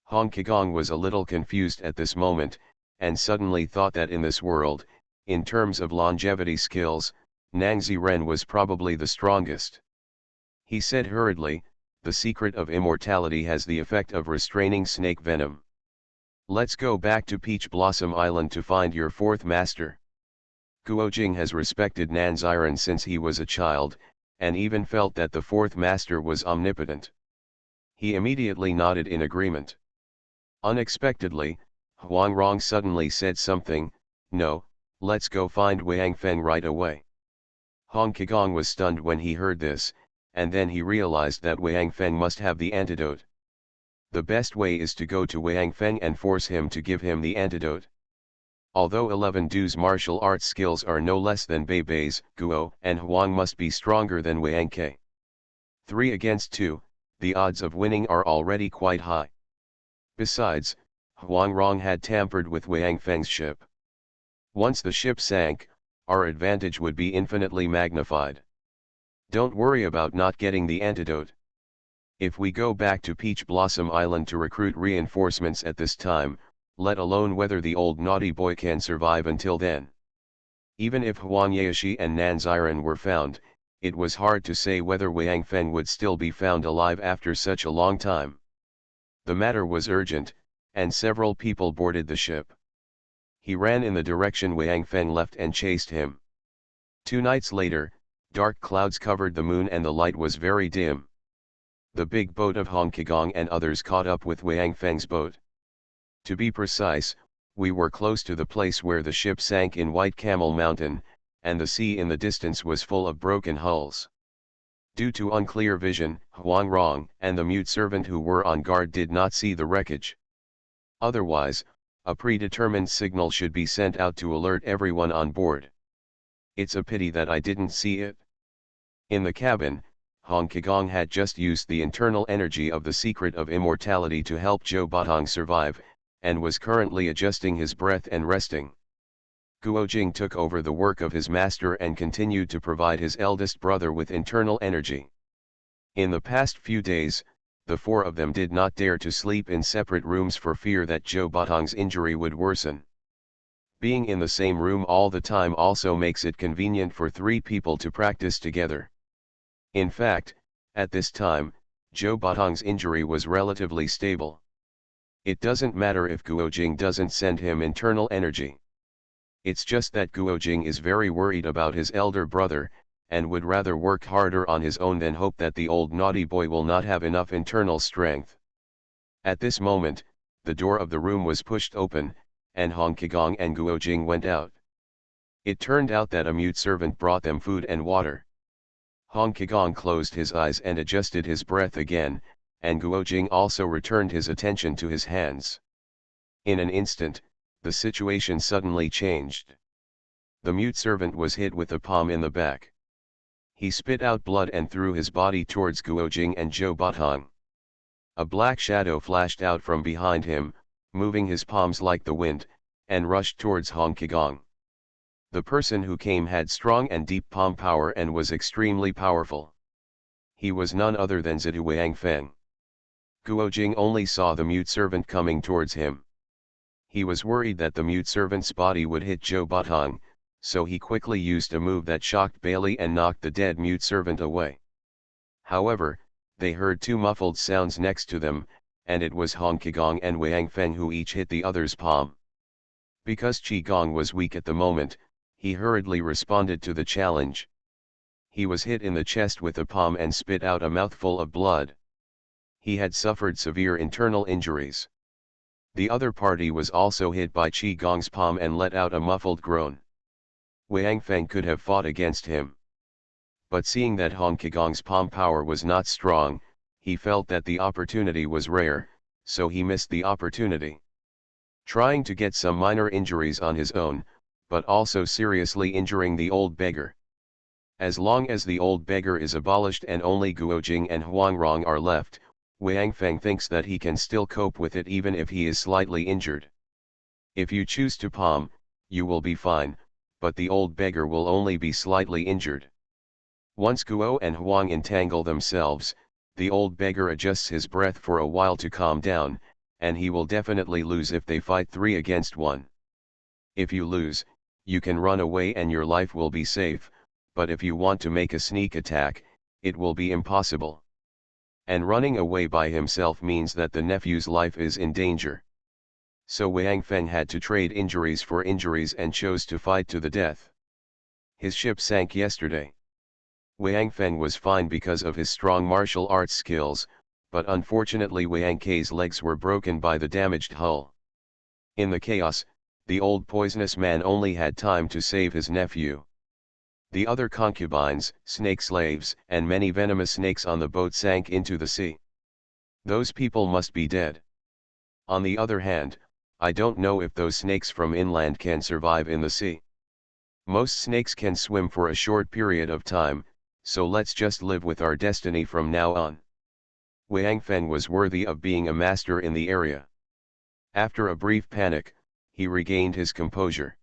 Hong Kigong was a little confused at this moment, and suddenly thought that in this world, in terms of longevity skills, Nang Ziren was probably the strongest. He said hurriedly, the secret of immortality has the effect of restraining snake venom. Let's go back to Peach Blossom Island to find your 4th master. Guo Jing has respected Nan Ziren since he was a child, and even felt that the 4th master was omnipotent. He immediately nodded in agreement. Unexpectedly, Huang Rong suddenly said something. No, let's go find Wang Feng right away. Hong Kigong was stunned when he heard this, and then he realized that Wang Feng must have the antidote. The best way is to go to Wang Feng and force him to give him the antidote. Although 11 Du's martial arts skills are no less than Bei Bei's, Guo and Huang must be stronger than Wang Ke. 3 against 2, the odds of winning are already quite high. Besides, Huang Rong had tampered with Wang Feng's ship. Once the ship sank, our advantage would be infinitely magnified. Don't worry about not getting the antidote. If we go back to Peach Blossom Island to recruit reinforcements at this time, let alone whether the old naughty boy can survive until then. Even if Huang Yaoshi and Nan Ziren were found, it was hard to say whether Wang Feng would still be found alive after such a long time. The matter was urgent, and several people boarded the ship. He ran in the direction Wang Feng left and chased him. 2 nights later, dark clouds covered the moon and the light was very dim. The big boat of Hong Kigong and others caught up with Wang Feng's boat. To be precise, we were close to the place where the ship sank in White Camel Mountain, and the sea in the distance was full of broken hulls. Due to unclear vision, Huang Rong and the mute servant who were on guard did not see the wreckage. Otherwise, a predetermined signal should be sent out to alert everyone on board. It's a pity that I didn't see it. In the cabin, Hong Kigong had just used the internal energy of the secret of immortality to help Zhou Batong survive, and was currently adjusting his breath and resting. Guojing took over the work of his master and continued to provide his eldest brother with internal energy. In the past few days, the four of them did not dare to sleep in separate rooms for fear that Zhou Batong's injury would worsen. Being in the same room all the time also makes it convenient for three people to practice together. In fact, at this time, Zhou Batong's injury was relatively stable. It doesn't matter if Guojing doesn't send him internal energy. It's just that Guojing is very worried about his elder brother, and would rather work harder on his own than hope that the old naughty boy will not have enough internal strength. At this moment, the door of the room was pushed open, and Hong Kigong and Guojing went out. It turned out that a mute servant brought them food and water. Hong Kigong closed his eyes and adjusted his breath again, and Guojing also returned his attention to his hands. In an instant, the situation suddenly changed. The mute servant was hit with a palm in the back. He spit out blood and threw his body towards Guojing and Zhou Batong. A black shadow flashed out from behind him, moving his palms like the wind, and rushed towards Hong Kigong. The person who came had strong and deep palm power and was extremely powerful. He was none other than Zidu Wangfeng. Guojing only saw the mute servant coming towards him. He was worried that the mute servant's body would hit Zhou Batong, so he quickly used a move that shocked Bailey and knocked the dead mute servant away. However, they heard two muffled sounds next to them, and it was Hong Kigong and Wang Feng who each hit the other's palm. Because Qi Gong was weak at the moment, he hurriedly responded to the challenge. He was hit in the chest with a palm and spit out a mouthful of blood. He had suffered severe internal injuries. The other party was also hit by Qi Gong's palm and let out a muffled groan. Wang Feng could have fought against him. But seeing that Hong Kigong's palm power was not strong, he felt that the opportunity was rare, so he missed the opportunity. Trying to get some minor injuries on his own, but also seriously injuring the old beggar. As long as the old beggar is abolished and only Guojing and Huangrong are left, Wang Feng thinks that he can still cope with it even if he is slightly injured. If you choose to palm, you will be fine, but the old beggar will only be slightly injured. Once Guo and Huang entangle themselves, the old beggar adjusts his breath for a while to calm down, and he will definitely lose if they fight 3 against 1. If you lose, you can run away and your life will be safe, but if you want to make a sneak attack, it will be impossible. And running away by himself means that the nephew's life is in danger. So Wang Feng had to trade injuries for injuries and chose to fight to the death. His ship sank yesterday. Wang Feng was fine because of his strong martial arts skills, but unfortunately Wang Kei's legs were broken by the damaged hull. In the chaos, the old poisonous man only had time to save his nephew. The other concubines, snake slaves, and many venomous snakes on the boat sank into the sea. Those people must be dead. On the other hand, I don't know if those snakes from inland can survive in the sea. Most snakes can swim for a short period of time, so let's just live with our destiny from now on. Wang Feng was worthy of being a master in the area. After a brief panic, he regained his composure.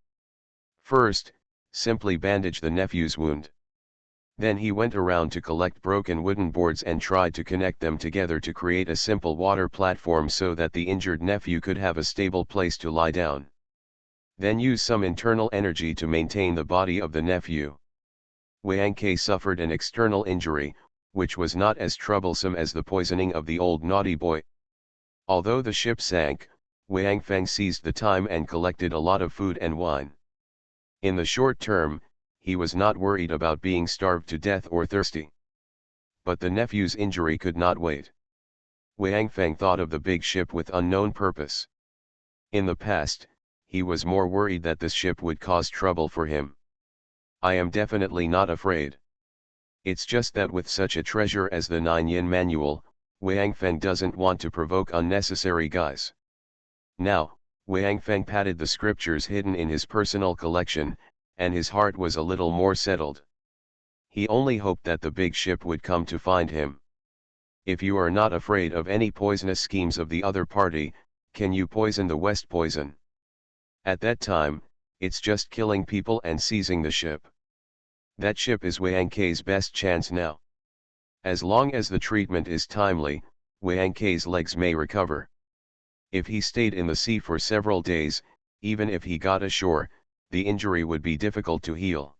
First, simply bandage the nephew's wound. Then he went around to collect broken wooden boards and tried to connect them together to create a simple water platform so that the injured nephew could have a stable place to lie down. Then use some internal energy to maintain the body of the nephew. Wang Kei suffered an external injury, which was not as troublesome as the poisoning of the old naughty boy. Although the ship sank, Wang Feng seized the time and collected a lot of food and wine. In the short term, he was not worried about being starved to death or thirsty. But the nephew's injury could not wait. Wang Feng thought of the big ship with unknown purpose. In the past, he was more worried that this ship would cause trouble for him. I am definitely not afraid. It's just that with such a treasure as the 9-yin manual, Wang Feng doesn't want to provoke unnecessary guys. Now, Wang Feng patted the scriptures hidden in his personal collection, and his heart was a little more settled. He only hoped that the big ship would come to find him. If you are not afraid of any poisonous schemes of the other party, can you poison the West poison? At that time, it's just killing people and seizing the ship. That ship is Wang Kei's best chance now. As long as the treatment is timely, Wang Kei's legs may recover. If he stayed in the sea for several days, even if he got ashore, the injury would be difficult to heal.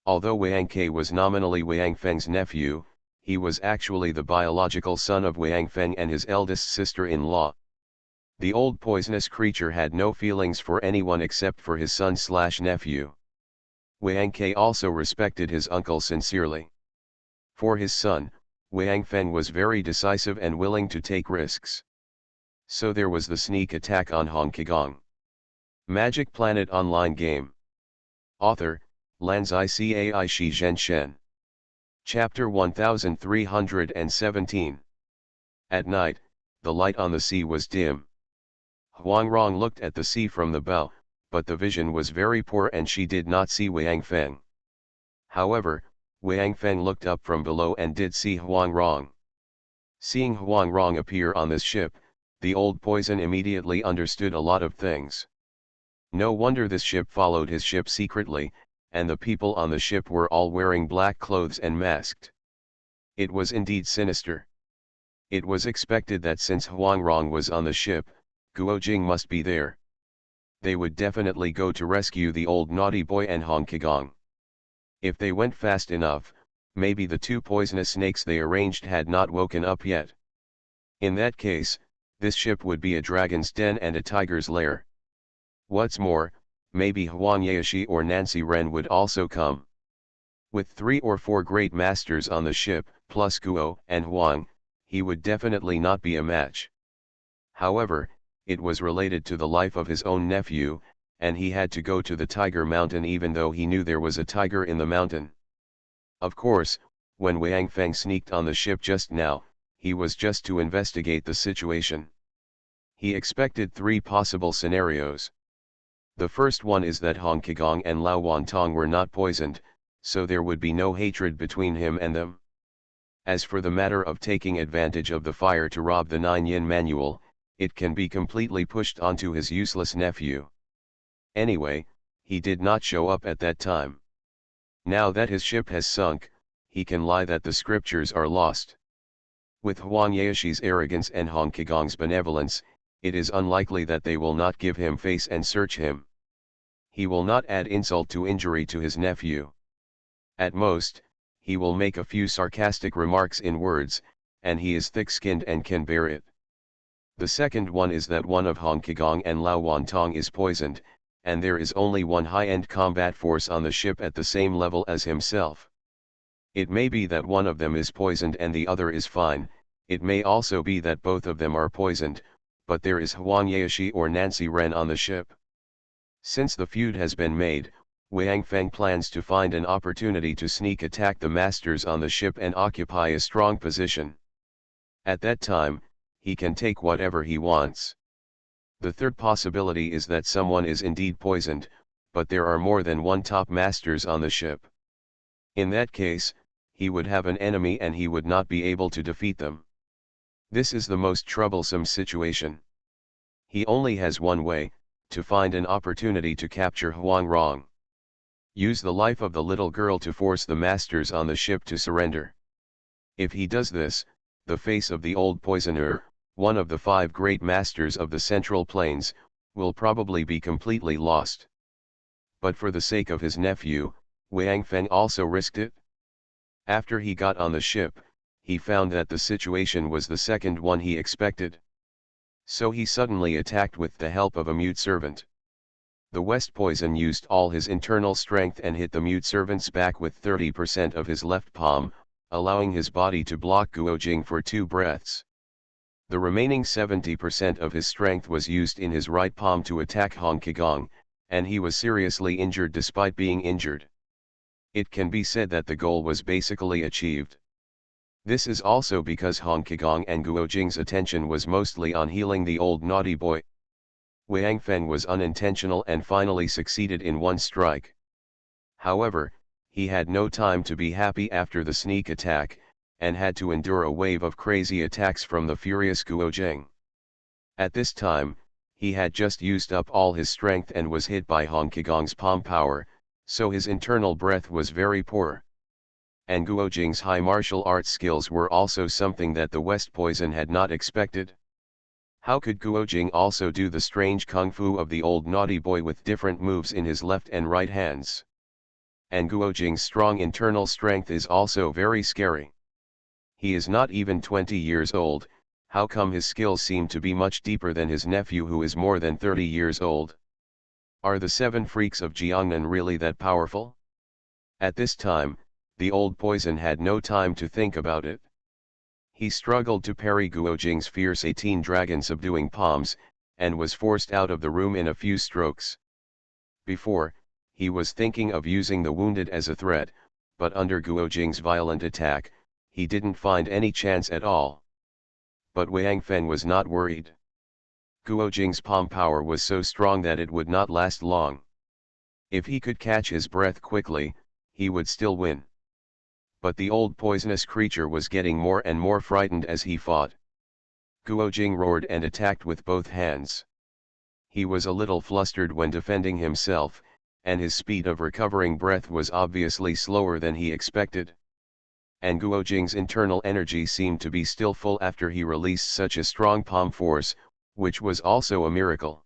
Although Wang Kei was nominally Wang Feng's nephew, he was actually the biological son of Wang Feng and his eldest sister-in-law. The old poisonous creature had no feelings for anyone except for his son/nephew. Wang Kei also respected his uncle sincerely. For his son, Wang Feng was very decisive and willing to take risks. So there was the sneak attack on Hong Kigong. Magic Planet Online Game. Author, Lanzai Cai Shi Zhen Shen. Chapter 1317. At night, the light on the sea was dim. Huang Rong looked at the sea from the bow, but the vision was very poor and she did not see Wang Feng. However, Wang Feng looked up from below and did see Huang Rong. Seeing Huang Rong appear on this ship, the old poison immediately understood a lot of things. No wonder this ship followed his ship secretly, and the people on the ship were all wearing black clothes and masked. It was indeed sinister. It was expected that since Huang Rong was on the ship, Guo Jing must be there. They would definitely go to rescue the old naughty boy and Hong Kigong. If they went fast enough, maybe the two poisonous snakes they arranged had not woken up yet. In that case, this ship would be a dragon's den and a tiger's lair. What's more, maybe Huang Yaoshi or Nancy Ren would also come. With 3 or 4 great masters on the ship, plus Guo and Huang, he would definitely not be a match. However, it was related to the life of his own nephew, and he had to go to the Tiger Mountain even though he knew there was a tiger in the mountain. Of course, when Wang Feng sneaked on the ship just now, he was just to investigate the situation. He expected 3 possible scenarios. The first one is that Hong Kigong and Lao Wantong were not poisoned, so there would be no hatred between him and them. As for the matter of taking advantage of the fire to rob the 9 yin manual, it can be completely pushed onto his useless nephew. Anyway, he did not show up at that time. Now that his ship has sunk, he can lie that the scriptures are lost. With Huang Yaoshi's arrogance and Hong Kigong's benevolence, it is unlikely that they will not give him face and search him. He will not add insult to injury to his nephew. At most, he will make a few sarcastic remarks in words, and he is thick-skinned and can bear it. The second one is that one of Hong Kigong and Lao Wantong is poisoned, and there is only one high-end combat force on the ship at the same level as himself. It may be that one of them is poisoned and the other is fine, it may also be that both of them are poisoned, but there is Huang Yaoshi or Nancy Ren on the ship. Since the feud has been made, Wang Feng plans to find an opportunity to sneak attack the masters on the ship and occupy a strong position. At that time, he can take whatever he wants. The third possibility is that someone is indeed poisoned, but there are more than one top masters on the ship. In that case, he would have an enemy and he would not be able to defeat them. This is the most troublesome situation. He only has one way, to find an opportunity to capture Huang Rong. Use the life of the little girl to force the masters on the ship to surrender. If he does this, the face of the old poisoner, one of the 5 great masters of the Central Plains, will probably be completely lost. But for the sake of his nephew, Wang Feng also risked it. After he got on the ship, he found that the situation was the second one he expected. So he suddenly attacked with the help of a mute servant. The West Poison used all his internal strength and hit the mute servant's back with 30% of his left palm, allowing his body to block Guo Jing for 2 breaths. The remaining 70% of his strength was used in his right palm to attack Hong Kigong, and he was seriously injured despite being injured. It can be said that the goal was basically achieved. This is also because Hong Kigong and Guo Jing's attention was mostly on healing the old naughty boy. Wang Feng was unintentional and finally succeeded in one strike. However, He had no time to be happy after the sneak attack, and had to endure a wave of crazy attacks from the furious Guojing. At this time, he had just used up all his strength and was hit by Hong Kigong's palm power, so his internal breath was very poor. And Guojing's high martial arts skills were also something that the West Poison had not expected. How could Guojing also do the strange kung fu of the old naughty boy with different moves in his left and right hands? And Guojing's strong internal strength is also very scary. He is not even 20 years old. How come his skills seem to be much deeper than his nephew who is more than 30 years old? Are the 7 freaks of Jiangnan really that powerful? At this time, the old poison had no time to think about it. He struggled to parry Guojing's fierce 18 dragon subduing palms, and was forced out of the room in a few strokes. Before, he was thinking of using the wounded as a threat, but under Guojing's violent attack, he didn't find any chance at all. But Wang Feng was not worried. Guojing's palm power was so strong that it would not last long. If he could catch his breath quickly, he would still win. But the old poisonous creature was getting more and more frightened as he fought. Guojing roared and attacked with both hands. He was a little flustered when defending himself, and his speed of recovering breath was obviously slower than he expected. And Guojing's internal energy seemed to be still full after he released such a strong palm force, which was also a miracle.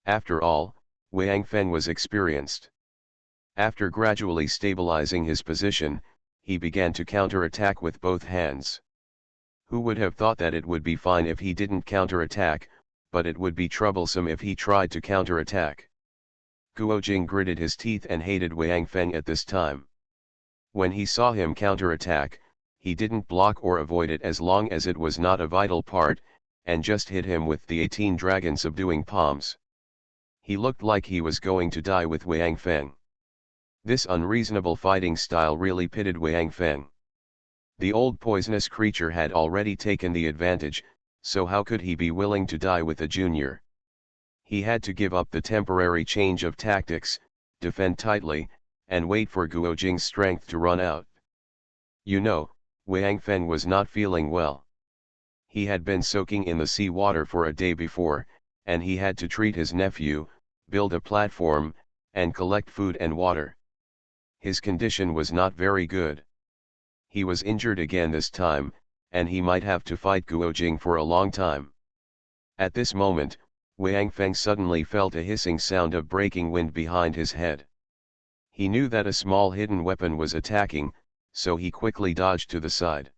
After all, Wang Feng was experienced. After gradually stabilizing his position, he began to counterattack with both hands. Who would have thought that it would be fine if he didn't counterattack, but it would be troublesome if he tried to counterattack. Guojing gritted his teeth and hated Wang Feng at this time. When he saw him counterattack, he didn't block or avoid it as long as it was not a vital part, and just hit him with the 18 dragon subduing palms. He looked like he was going to die with Wang Feng. This unreasonable fighting style really pitted Wang Feng. The old poisonous creature had already taken the advantage, so how could he be willing to die with a junior? He had to give up the temporary change of tactics, defend tightly, and wait for Guojing's strength to run out. You know, Wang Feng was not feeling well. He had been soaking in the sea water for a day before, and he had to treat his nephew, build a platform, and collect food and water. His condition was not very good. He was injured again this time, and he might have to fight Guojing for a long time. At this moment, Wang Feng suddenly felt a hissing sound of breaking wind behind his head. He knew that a small hidden weapon was attacking, so he quickly dodged to the side.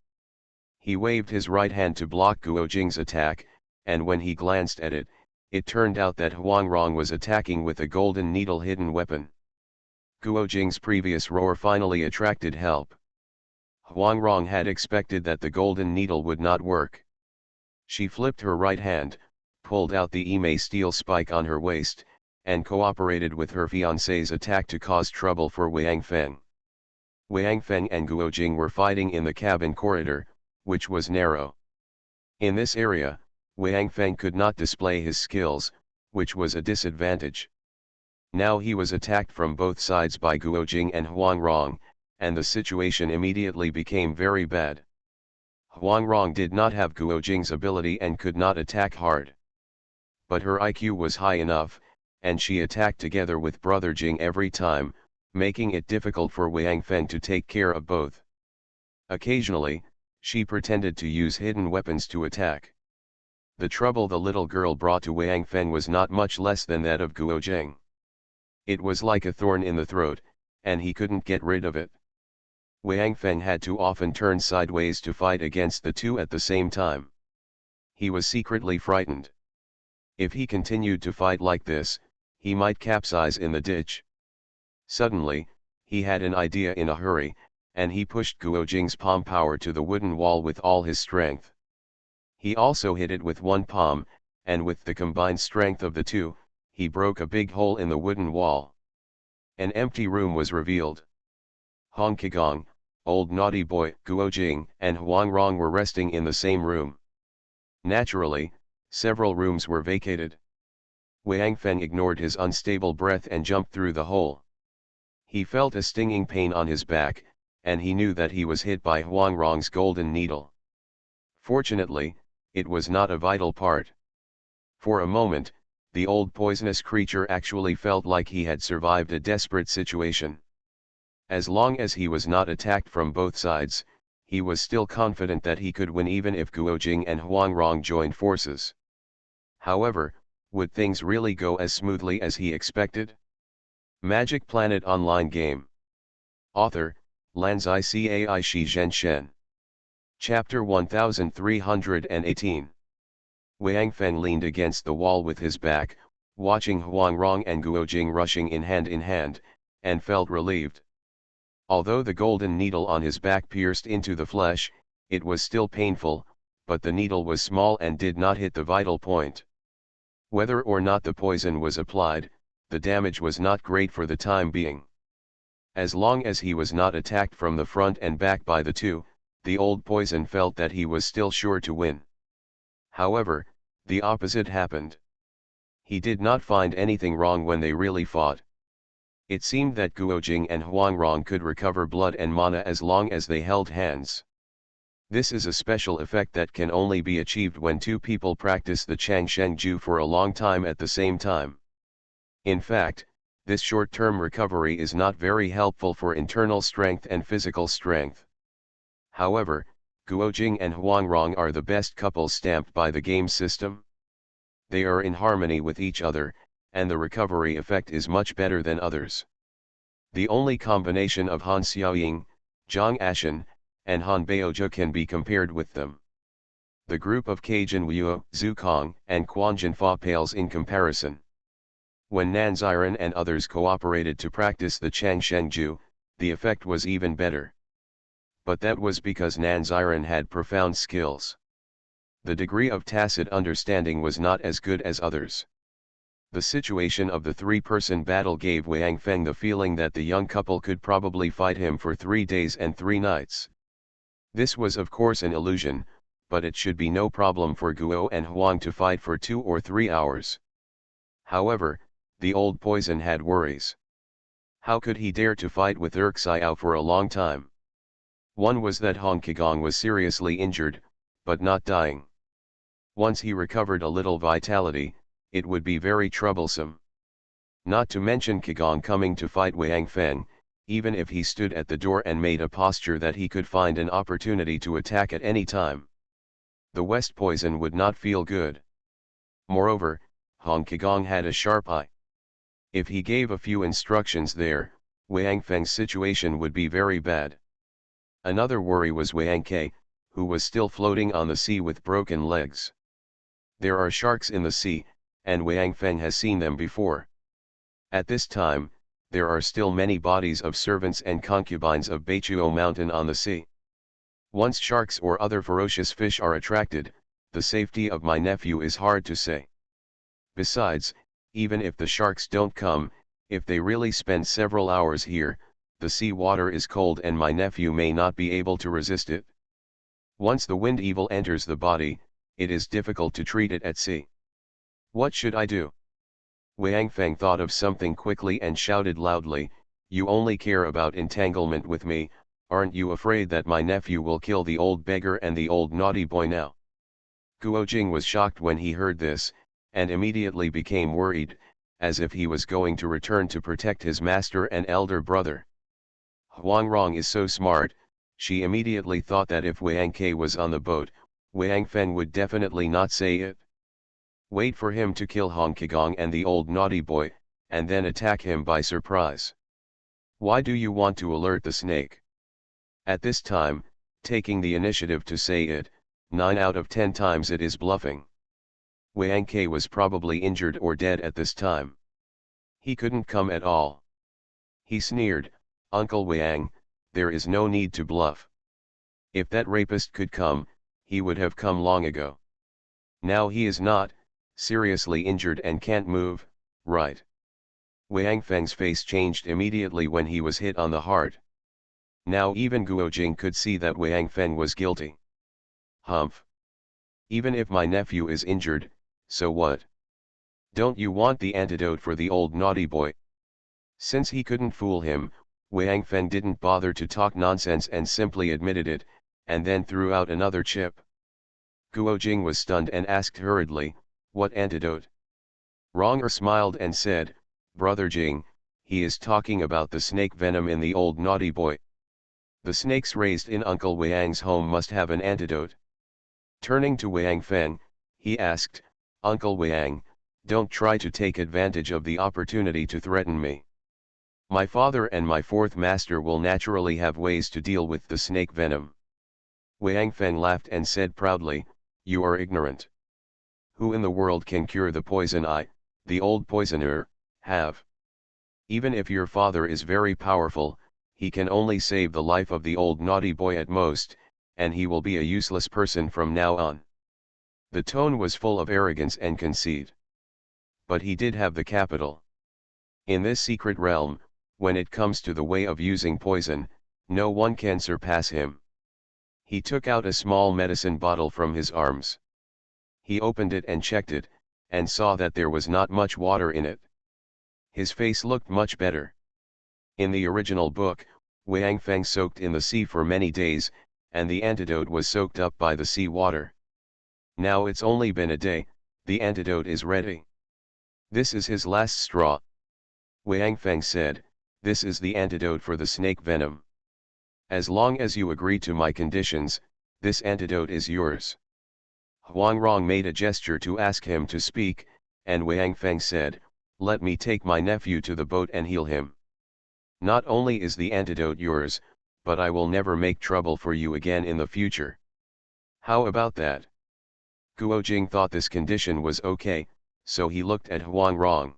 He waved his right hand to block Guojing's attack, and when he glanced at it, it turned out that Huangrong was attacking with a golden needle hidden weapon. Guojing's previous roar finally attracted help. Huangrong had expected that the golden needle would not work. She flipped her right hand, pulled out the Ime steel spike on her waist, and cooperated with her fiancé's attack to cause trouble for Wang Feng. Wang Feng and Guojing were fighting in the cabin corridor, which was narrow. In this area, Wang Feng could not display his skills, which was a disadvantage. Now he was attacked from both sides by Guojing and Huangrong, and the situation immediately became very bad. Huangrong did not have Guojing's ability and could not attack hard. But her IQ was high enough, and she attacked together with Brother Jing every time, making it difficult for Wang Feng to take care of both. Occasionally, she pretended to use hidden weapons to attack. The trouble the little girl brought to Wang Feng was not much less than that of Guojing. It was like a thorn in the throat, and he couldn't get rid of it. Wang Feng had to often turn sideways to fight against the two at the same time. He was secretly frightened. If he continued to fight like this, he might capsize in the ditch. Suddenly, he had an idea in a hurry, and he pushed Guojing's palm power to the wooden wall with all his strength. He also hit it with one palm, and with the combined strength of the two, he broke a big hole in the wooden wall. An empty room was revealed. Hong Kigong, old naughty boy, Guojing, and Huangrong were resting in the same room. Naturally, several rooms were vacated. Wang Feng ignored his unstable breath and jumped through the hole. He felt a stinging pain on his back, and he knew that he was hit by Huangrong's golden needle. Fortunately, it was not a vital part. For a moment, the old poisonous creature actually felt like he had survived a desperate situation. As long as he was not attacked from both sides, he was still confident that he could win even if Guojing and Huangrong joined forces. However, would things really go as smoothly as he expected? Magic Planet Online Game. Author, Lanzai Cai Shi Zhen Shen. Chapter 1318. Wang Feng leaned against the wall with his back, watching Huangrong and Guojing rushing in hand, and felt relieved. Although the golden needle on his back pierced into the flesh, it was still painful, but the needle was small and did not hit the vital point. Whether or not the poison was applied, the damage was not great for the time being. As long as he was not attacked from the front and back by the two, the old poison felt that he was still sure to win. However, the opposite happened. He did not find anything wrong when they really fought. It seemed that Guojing and Huangrong could recover blood and mana as long as they held hands. This is a special effect that can only be achieved when two people practice the Changsheng Ju for a long time at the same time. In fact, this short-term recovery is not very helpful for internal strength and physical strength. However, Guojing and Huangrong are the best couple stamped by the game system. They are in harmony with each other, and the recovery effect is much better than others. The only combination of Han Xiaoying, Zhang Ashen, and Han Baoja can be compared with them. The group of Cajun Wuo, Zhu Kong, and Quan Jinfa pales in comparison. When Nan Ziren and others cooperated to practice the Changsheng Ju, the effect was even better. But that was because Nan Ziren had profound skills. The degree of tacit understanding was not as good as others. The situation of the three-person battle gave Wang Feng the feeling that the young couple could probably fight him for 3 days and 3 nights. This was of course an illusion, but it should be no problem for Guo and Huang to fight for 2 or 3 hours. However, the old poison had worries. How could he dare to fight with Xiao for a long time? One was that Hong Qigong was seriously injured, but not dying. Once he recovered a little vitality, it would be very troublesome. Not to mention Qigong coming to fight Wang Feng, even if he stood at the door and made a posture that he could find an opportunity to attack at any time. The West poison would not feel good. Moreover, Hong Qigong had a sharp eye. If he gave a few instructions there, Wang Feng's situation would be very bad. Another worry was Wang Ke, who was still floating on the sea with broken legs. There are sharks in the sea, and Wang Feng has seen them before. At this time, there are still many bodies of servants and concubines of Beichuo Mountain on the sea. Once sharks or other ferocious fish are attracted, the safety of my nephew is hard to say. Besides, even if the sharks don't come, if they really spend several hours here, the sea water is cold and my nephew may not be able to resist it. Once the wind evil enters the body, it is difficult to treat it at sea. What should I do? Wang Feng thought of something quickly and shouted loudly, "You only care about entanglement with me, aren't you afraid that my nephew will kill the old beggar and the old naughty boy now?" Guojing was shocked when he heard this, and immediately became worried, as if he was going to return to protect his master and elder brother. Huangrong is so smart, she immediately thought that if Wang Ke was on the boat, Wang Feng would definitely not say it. Wait for him to kill Hong Qigong and the old naughty boy, and then attack him by surprise. Why do you want to alert the snake? At this time, taking the initiative to say it, 9 out of 10 times it is bluffing. Wang Ke was probably injured or dead at this time. He couldn't come at all. He sneered, "Uncle Wang, there is no need to bluff. If that rapist could come, he would have come long ago. Now he is not, seriously injured and can't move, right?" Wang Feng's face changed immediately when he was hit on the heart. Now even Guojing could see that Wang Feng was guilty. Humph. Even if my nephew is injured, so what? Don't you want the antidote for the old naughty boy? Since he couldn't fool him, Wang Feng didn't bother to talk nonsense and simply admitted it, and then threw out another chip. Guo Jing was stunned and asked hurriedly, "What antidote?" Wronger smiled and said, "Brother Jing, he is talking about the snake venom in the old naughty boy. The snakes raised in Uncle Wang's home must have an antidote." Turning to Wang Feng, he asked, "Uncle Wang, don't try to take advantage of the opportunity to threaten me. My father and my fourth master will naturally have ways to deal with the snake venom." Wang Feng laughed and said proudly, "You are ignorant. Who in the world can cure the poison I, the old poisoner, have? Even if your father is very powerful, he can only save the life of the old naughty boy at most, and he will be a useless person from now on." The tone was full of arrogance and conceit. But he did have the capital. In this secret realm, when it comes to the way of using poison, no one can surpass him. He took out a small medicine bottle from his arms. He opened it and checked it, and saw that there was not much water in it. His face looked much better. In the original book, Wang Feng soaked in the sea for many days, and the antidote was soaked up by the sea water. Now it's only been a day, the antidote is ready. This is his last straw. Wang Feng said, "This is the antidote for the snake venom. As long as you agree to my conditions, this antidote is yours." Huang Rong made a gesture to ask him to speak, and Wang Feng said, "Let me take my nephew to the boat and heal him. Not only is the antidote yours, but I will never make trouble for you again in the future. How about that?" Guo Jing thought this condition was okay, so he looked at Huang Rong.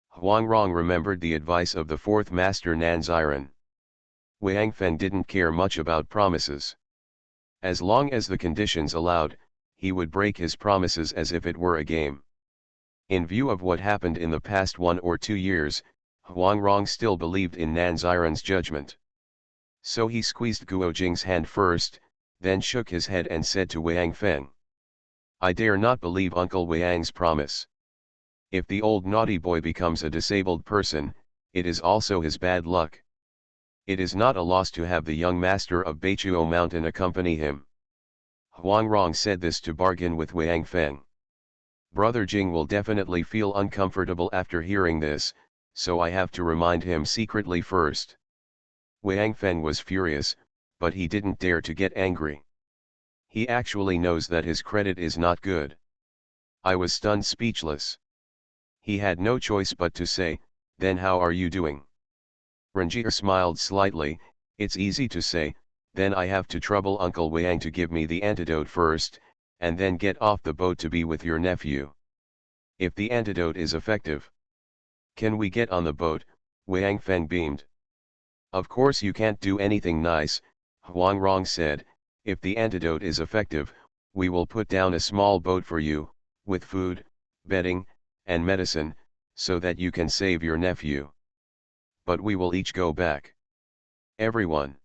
Huang Rong remembered the advice of the fourth master Nan Ziren. Wang Feng didn't care much about promises. As long as the conditions allowed, he would break his promises as if it were a game. In view of what happened in the past 1 or 2 years, Huang Rong still believed in Nan Ziren's judgment. So he squeezed Guo Jing's hand first, then shook his head and said to Wang Feng, "I dare not believe Uncle Wang's promise. If the old naughty boy becomes a disabled person, it is also his bad luck. It is not a loss to have the young master of Beichuo Mountain accompany him." Huang Rong said this to bargain with Wang Feng. Brother Jing will definitely feel uncomfortable after hearing this, so I have to remind him secretly first. Wang Feng was furious, but he didn't dare to get angry. He actually knows that his credit is not good. I was stunned speechless. He had no choice but to say, "Then how are you doing?" Ranjit smiled slightly. "It's easy to say, then I have to trouble Uncle Wang to give me the antidote first, and then get off the boat to be with your nephew. If the antidote is effective, can we get on the boat?" Wang Feng beamed. "Of course you can't do anything nice," Huang Rong said. "If the antidote is effective, we will put down a small boat for you, with food, bedding, and medicine, so that you can save your nephew. But we will each go back. Everyone.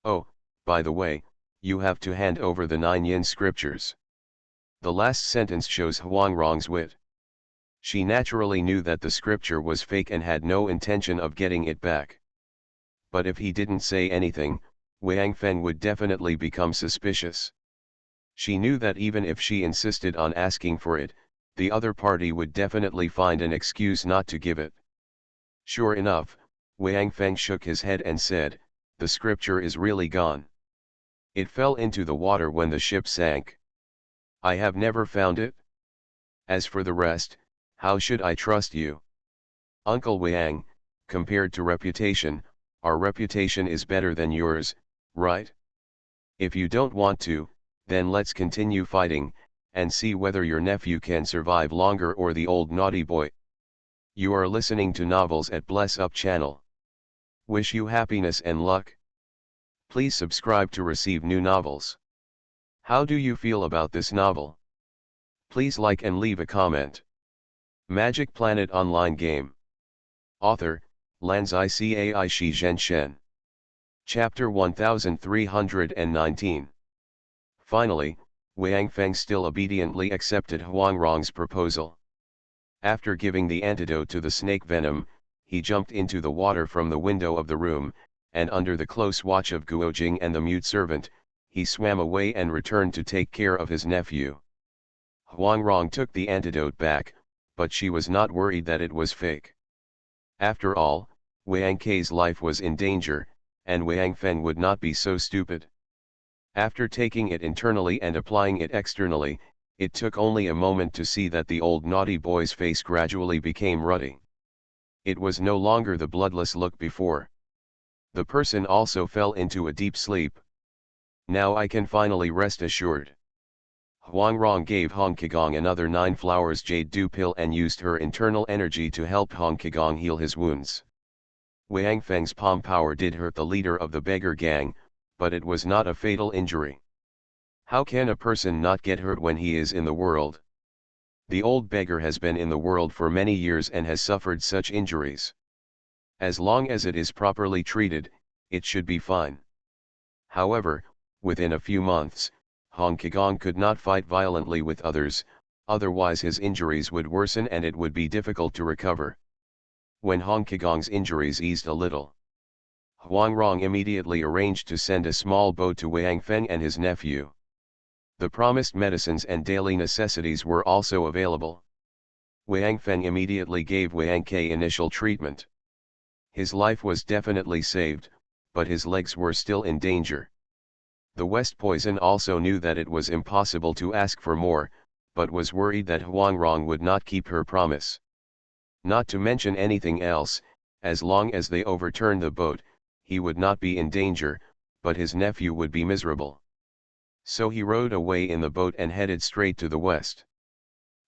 Oh, by the way, you have to hand over the 9 yin scriptures." The last sentence shows Huang Rong's wit. She naturally knew that the scripture was fake and had no intention of getting it back. But if he didn't say anything, Wang Feng would definitely become suspicious. She knew that even if she insisted on asking for it, the other party would definitely find an excuse not to give it. Sure enough, Wang Feng shook his head and said, "The scripture is really gone. It fell into the water when the ship sank. I have never found it. As for the rest, how should I trust you? Uncle Wang, compared to reputation, our reputation is better than yours, right? If you don't want to, then let's continue fighting, and see whether your nephew can survive longer or the old naughty boy." You are listening to Novels at Bless Up channel. Wish you happiness and luck. Please subscribe to receive new novels. How do you feel about this novel? Please like and leave a comment. Magic Planet Online Game. Author, Lanzai Cai Shi Zhen Shen. Chapter 1319. Finally, Wang Feng still obediently accepted Huang Rong's proposal. After giving the antidote to the snake venom, he jumped into the water from the window of the room, and under the close watch of Guojing and the mute servant, he swam away and returned to take care of his nephew. Huangrong took the antidote back, but she was not worried that it was fake. After all, Wang Kei's life was in danger, and Wang Feng would not be so stupid. After taking it internally and applying it externally, it took only a moment to see that the old naughty boy's face gradually became ruddy. It was no longer the bloodless look before. The person also fell into a deep sleep. Now I can finally rest assured. Huangrong gave Hong Qigong another 9 flowers jade dew pill and used her internal energy to help Hong Qigong heal his wounds. Wang Feng's palm power did hurt the leader of the beggar gang, but it was not a fatal injury. How can a person not get hurt when he is in the world? The old beggar has been in the world for many years and has suffered such injuries. As long as it is properly treated, it should be fine. However, within a few months, Hong Qigong could not fight violently with others, otherwise his injuries would worsen and it would be difficult to recover. When Hong Qigong's injuries eased a little, Huangrong immediately arranged to send a small boat to Wang Feng and his nephew. The promised medicines and daily necessities were also available. Wang Feng immediately gave Wang Kei initial treatment. His life was definitely saved, but his legs were still in danger. The West Poison also knew that it was impossible to ask for more, but was worried that Huangrong would not keep her promise. Not to mention anything else, as long as they overturned the boat, he would not be in danger, but his nephew would be miserable. So he rowed away in the boat and headed straight to the west.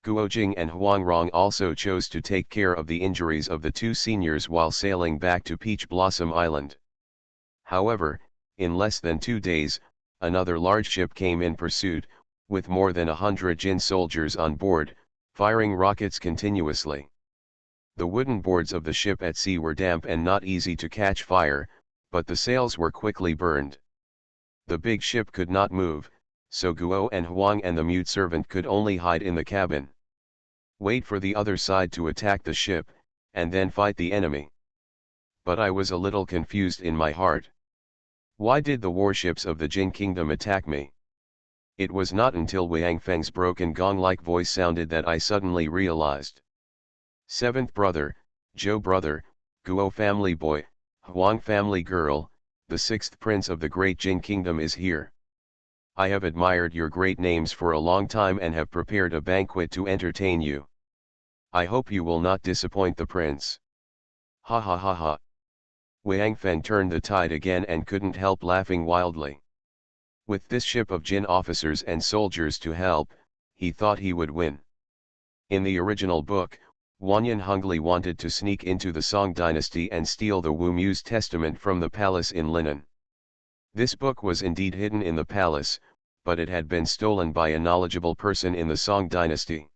Guojing and Huangrong also chose to take care of the injuries of the two seniors while sailing back to Peach Blossom Island. However, in less than 2 days, another large ship came in pursuit, with more than 100 Jin soldiers on board, firing rockets continuously. The wooden boards of the ship at sea were damp and not easy to catch fire, but the sails were quickly burned. The big ship could not move, so Guo and Huang and the mute servant could only hide in the cabin. Wait for the other side to attack the ship, and then fight the enemy. But I was a little confused in my heart. Why did the warships of the Jin Kingdom attack me? It was not until Wang Feng's broken gong-like voice sounded that I suddenly realized. 7th brother, Zhou brother, Guo family boy, Huang family girl, the 6th prince of the great Jin Kingdom is here. I have admired your great names for a long time and have prepared a banquet to entertain you. I hope you will not disappoint the prince. Ha ha ha ha. Wang Feng turned the tide again and couldn't help laughing wildly. With this ship of Jin officers and soldiers to help, he thought he would win. In the original book, Wanyan Hongli wanted to sneak into the Song dynasty and steal the Wu Mu's testament from the palace in Linen. This book was indeed hidden in the palace, but it had been stolen by a knowledgeable person in the Song dynasty.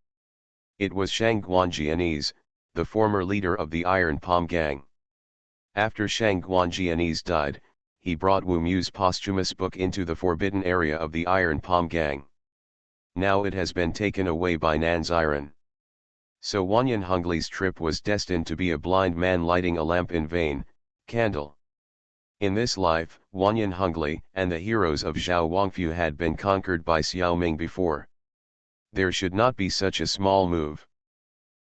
It was Shang Guanjianese, the former leader of the Iron Palm Gang. After Shang Guanjianese died, he brought Wu Mu's posthumous book into the forbidden area of the Iron Palm Gang. Now it has been taken away by Nanziren. So Wanyan Hongli's trip was destined to be a blind man lighting a lamp in vain, candle. In this life, Wanyan Hongli and the heroes of Zhao Wangfu had been conquered by Xiao Ming before. There should not be such a small move.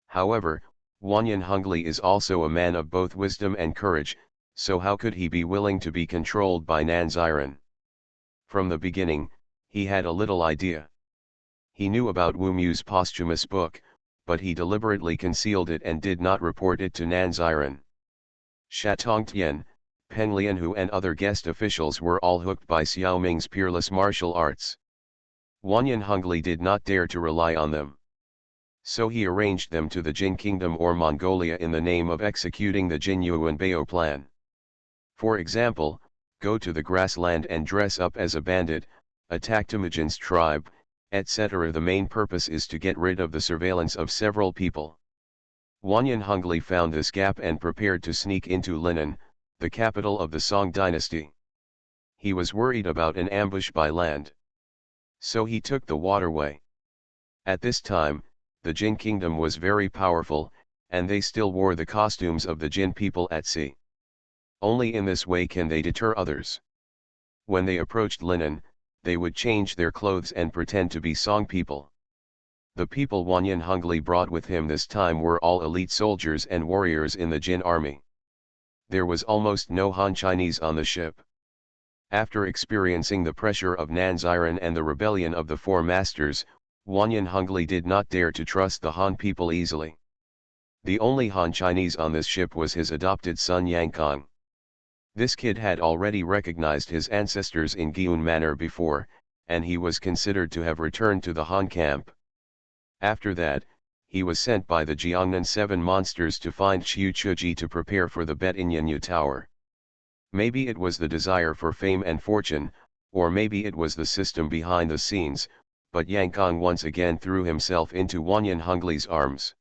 However, Wanyan Hongli is also a man of both wisdom and courage, so how could he be willing to be controlled by Nanziren? From the beginning, he had a little idea. He knew about Wu Mu's posthumous book, but he deliberately concealed it and did not report it to Nanziren. Shatongtian, Peng Lianhu and other guest officials were all hooked by Xiao Ming's peerless martial arts. Wanyan Hongli did not dare to rely on them. So he arranged them to the Jin Kingdom or Mongolia in the name of executing the Jin Yuanbao plan. For example, go to the grassland and dress up as a bandit, attack Temujin's tribe, etc. The main purpose is to get rid of the surveillance of several people. Wanyan Hongli found this gap and prepared to sneak into Linen, the capital of the Song dynasty. He was worried about an ambush by land. So he took the waterway. At this time, the Jin Kingdom was very powerful, and they still wore the costumes of the Jinn people at sea. Only in this way can they deter others. When they approached Linen, they would change their clothes and pretend to be Song people. The people Wanyan Hungly brought with him this time were all elite soldiers and warriors in the Jin army. There was almost no Han Chinese on the ship. After experiencing the pressure of Nanziran and the rebellion of the Four Masters, Wanyan Hungly did not dare to trust the Han people easily. The only Han Chinese on this ship was his adopted son Yang Kong. This kid had already recognized his ancestors in Gyun Manor before, and he was considered to have returned to the Han camp. After that, he was sent by the Jiangnan Seven Monsters to find Xiu Chuji to prepare for the Bet Inyanyu Tower. Maybe it was the desire for fame and fortune, or maybe it was the system behind the scenes, but Yang Kong once again threw himself into Wanyan Hungly's arms.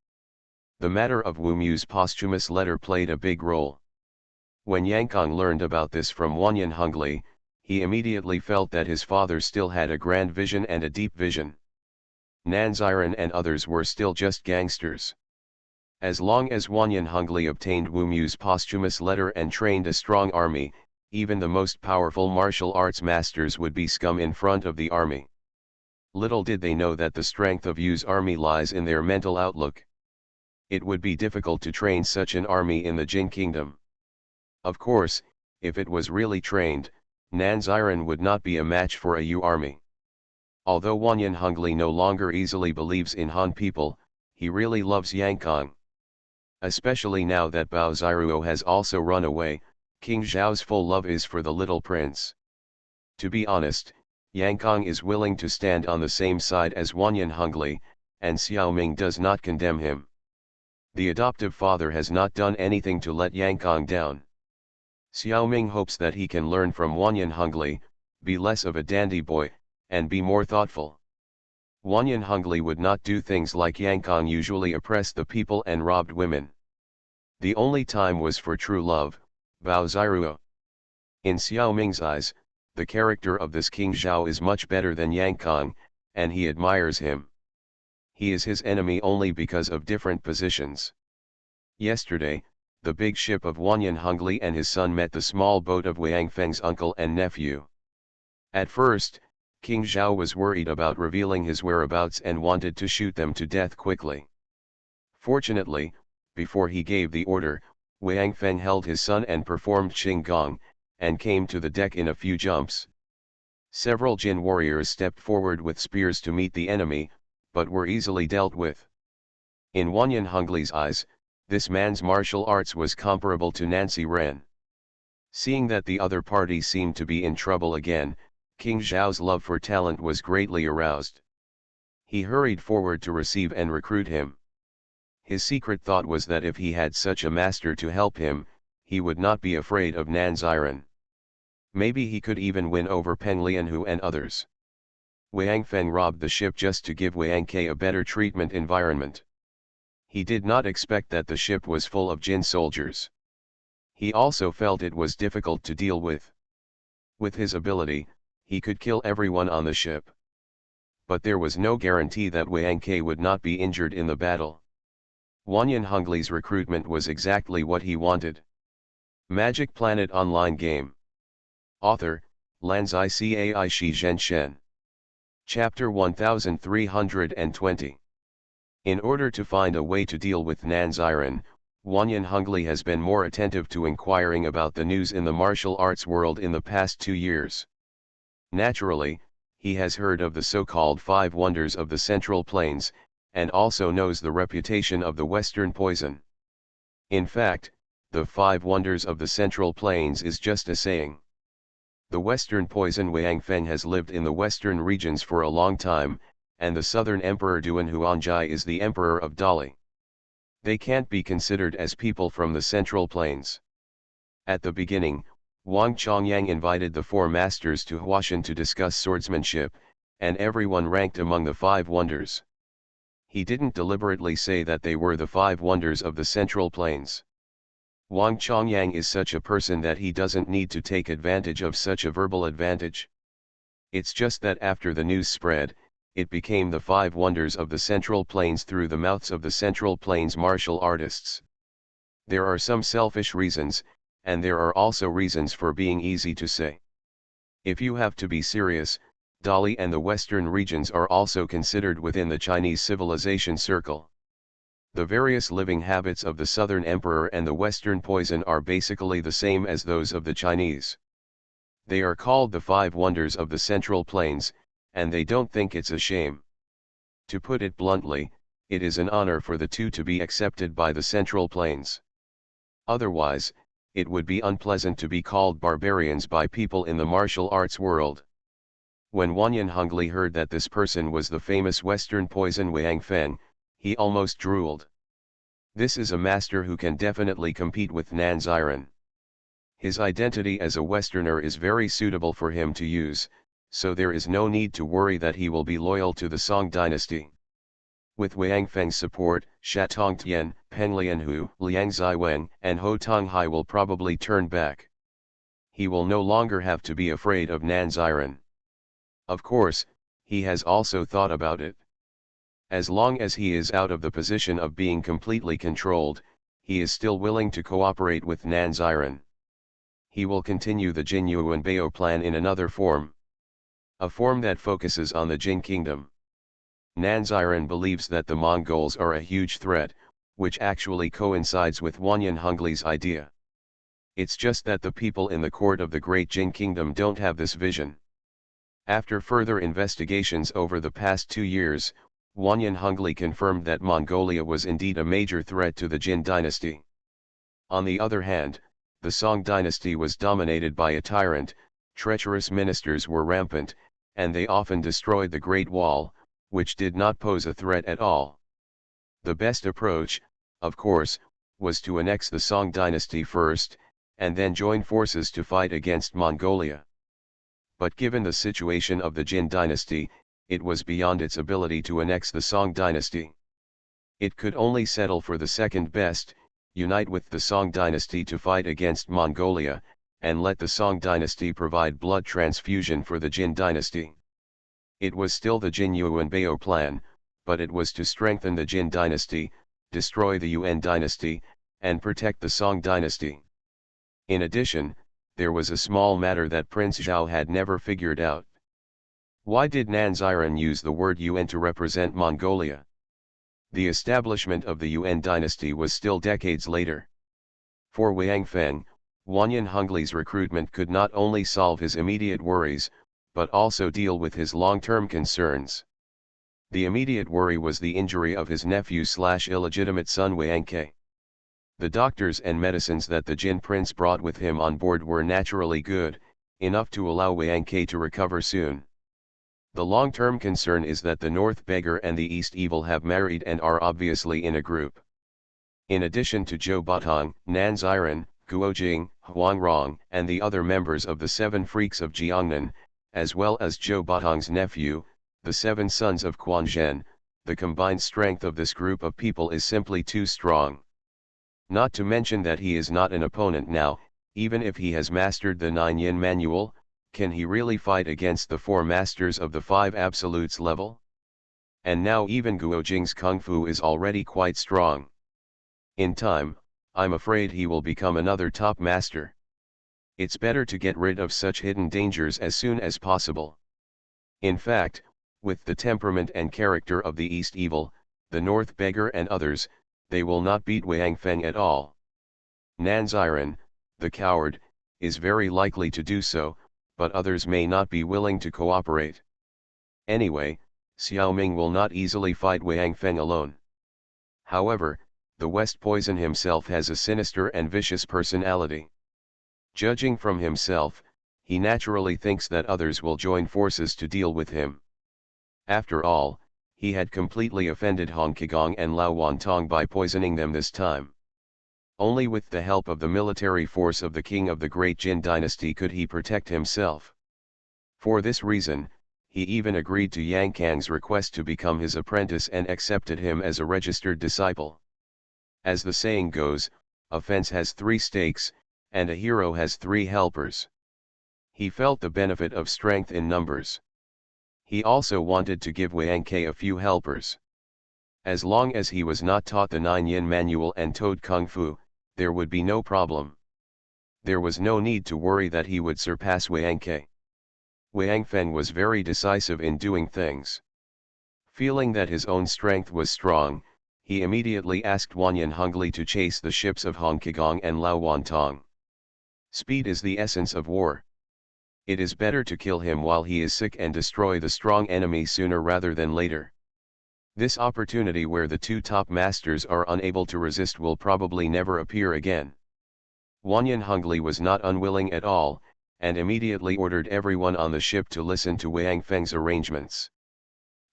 The matter of Wu Mu's posthumous letter played a big role. When Yang Kong learned about this from Wanyan Hungly, he immediately felt that his father still had a grand vision and a deep vision. Nanziran and others were still just gangsters. As long as Wanyan Hungly obtained Wu Mu's posthumous letter and trained a strong army, even the most powerful martial arts masters would be scum in front of the army. Little did they know that the strength of Wu's army lies in their mental outlook. It would be difficult to train such an army in the Jin kingdom. Of course, if it was really trained, Nanziran would not be a match for a Yu army. Although Wanyan Hungly no longer easily believes in Han people, he really loves Yang Kong. Especially now that Bao Ziruo has also run away, King Zhao's full love is for the little prince. To be honest, Yang Kong is willing to stand on the same side as Wanyan Hungly, and Xiao Ming does not condemn him. The adoptive father has not done anything to let Yang Kong down. Xiao Ming hopes that he can learn from Wanyan Hungly, be less of a dandy boy, and be more thoughtful. Wanyan Hungly would not do things like Yang Kong usually oppressed the people and robbed women. The only time was for true love, Bao Ziruo. In Xiao Ming's eyes, the character of this King Zhao is much better than Yang Kong, and he admires him. He is his enemy only because of different positions. Yesterday, the big ship of Wanyan Hungly and his son met the small boat of Wang Feng's uncle and nephew. At first, King Zhao was worried about revealing his whereabouts and wanted to shoot them to death quickly. Fortunately, before he gave the order, Wang Feng held his son and performed Qinggong, and came to the deck in a few jumps. Several Jin warriors stepped forward with spears to meet the enemy, but were easily dealt with. In Wanyan Hungly's eyes, this man's martial arts was comparable to Nancy Ren. Seeing that the other party seemed to be in trouble again, King Zhao's love for talent was greatly aroused. He hurried forward to receive and recruit him. His secret thought was that if he had such a master to help him, he would not be afraid of Nanziran. Maybe he could even win over Peng Lianhu and others. Wang Feng robbed the ship just to give Wang Ke a better treatment environment. He did not expect that the ship was full of Jin soldiers. He also felt it was difficult to deal with. With his ability, he could kill everyone on the ship. But there was no guarantee that Wang Ke would not be injured in the battle. Wanyan Hungly's recruitment was exactly what he wanted. Magic Planet Online Game. Author, Lanzai Cai Shi Zhen Shen. Chapter 1320. In order to find a way to deal with Nanziran, Wanyan Hungly has been more attentive to inquiring about the news in the martial arts world in the past 2 years. Naturally, he has heard of the so-called 5 wonders of the Central Plains, and also knows the reputation of the Western poison. In fact, the 5 wonders of the Central Plains is just a saying. The Western poison Wang Feng has lived in the Western regions for a long time, and the Southern Emperor Duan Huanjai is the Emperor of Dali. They can't be considered as people from the Central Plains. At the beginning, Wang Chongyang invited the 4 masters to Huashan to discuss swordsmanship, and everyone ranked among the 5 wonders. He didn't deliberately say that they were the 5 wonders of the Central Plains. Wang Chongyang is such a person that he doesn't need to take advantage of such a verbal advantage. It's just that after the news spread, it became the five wonders of the Central Plains through the mouths of the Central Plains martial artists. There are some selfish reasons, and there are also reasons for being easy to say. If you have to be serious, Dali and the western regions are also considered within the Chinese civilization circle. The various living habits of the southern emperor and the western poison are basically the same as those of the Chinese. They are called the five wonders of the Central Plains, and they don't think it's a shame. To put it bluntly, it is an honor for the two to be accepted by the Central Plains. Otherwise, it would be unpleasant to be called barbarians by people in the martial arts world. When Wanyan Hongli heard that this person was the famous Western poison Wang Feng, he almost drooled. This is a master who can definitely compete with Nan Ziren. His identity as a Westerner is very suitable for him to use, so there is no need to worry that he will be loyal to the Song dynasty. With Wang Feng's support, Shatong Tian, Peng Lianhu, Liang Ziwen, and Ho Tonghai will probably turn back. He will no longer have to be afraid of Nan Ziren. Of course, he has also thought about it. As long as he is out of the position of being completely controlled, he is still willing to cooperate with Nan Ziren. He will continue the Jin Yuanbao plan in another form. A form that focuses on the Jin kingdom. Nan Ziren believes that the Mongols are a huge threat, which actually coincides with Wanyan Hongli's idea. It's just that the people in the court of the Great Jin Kingdom don't have this vision. After further investigations over the past 2 years, Wanyan Hongli confirmed that Mongolia was indeed a major threat to the Jin dynasty. On the other hand, the Song dynasty was dominated by a tyrant, treacherous ministers were rampant, and they often destroyed the Great Wall, which did not pose a threat at all. The best approach, of course, was to annex the Song dynasty first, and then join forces to fight against Mongolia. But given the situation of the Jin dynasty, it was beyond its ability to annex the Song dynasty. It could only settle for the second best, unite with the Song dynasty to fight against Mongolia, and let the Song dynasty provide blood transfusion for the Jin dynasty. It was still the Jin Yuanbao plan, but it was to strengthen the Jin dynasty, destroy the Yuan dynasty, and protect the Song dynasty. In addition, there was a small matter that Prince Zhao had never figured out. Why did Nan Ziren use the word Yuan to represent Mongolia? The establishment of the Yuan dynasty was still decades later. For Wang Feng, Wanyan Hongli's recruitment could not only solve his immediate worries, but also deal with his long-term concerns. The immediate worry was the injury of his nephew/illegitimate son Wang Ke. The doctors and medicines that the Jin prince brought with him on board were naturally good, enough to allow Wang Ke to recover soon. The long-term concern is that the North Beggar and the East Evil have married and are obviously in a group. In addition to Zhou Batong, Nan Ziren, Guo Jing, Huang Rong, and the other members of the Seven Freaks of Jiangnan, as well as Zhou Batong's nephew, the Seven Sons of Quan Zhen, the combined strength of this group of people is simply too strong. Not to mention that he is not an opponent now, even if he has mastered the Nine Yin Manual. Can he really fight against the four masters of the five absolutes level? And now even Guo Jing's Kung Fu is already quite strong. In time, I'm afraid he will become another top master. It's better to get rid of such hidden dangers as soon as possible. In fact, with the temperament and character of the East Evil, the North Beggar and others, they will not beat Wang Feng at all. Nan Ziren, the coward, is very likely to do so, but others may not be willing to cooperate. Anyway, Xiao Ming will not easily fight Wang Feng alone. However, the West Poison himself has a sinister and vicious personality. Judging from himself, he naturally thinks that others will join forces to deal with him. After all, he had completely offended Hong Qigong and Lao Wantong by poisoning them this time. Only with the help of the military force of the king of the Great Jin dynasty could he protect himself. For this reason, he even agreed to Yang Kang's request to become his apprentice and accepted him as a registered disciple. As the saying goes, a fence has 3 stakes, and a hero has 3 helpers. He felt the benefit of strength in numbers. He also wanted to give Wang Ke a few helpers. As long as he was not taught the 9-yin manual and taught Kung Fu, there would be no problem. There was no need to worry that he would surpass Wang Ke. Wang Feng was very decisive in doing things. Feeling that his own strength was strong, he immediately asked Wanyan Hongli to chase the ships of Hong Kigong and Lao Wantong. Speed is the essence of war. It is better to kill him while he is sick and destroy the strong enemy sooner rather than later. This opportunity where the two top masters are unable to resist will probably never appear again. Wanyan Hongli was not unwilling at all, and immediately ordered everyone on the ship to listen to Wang Feng's arrangements.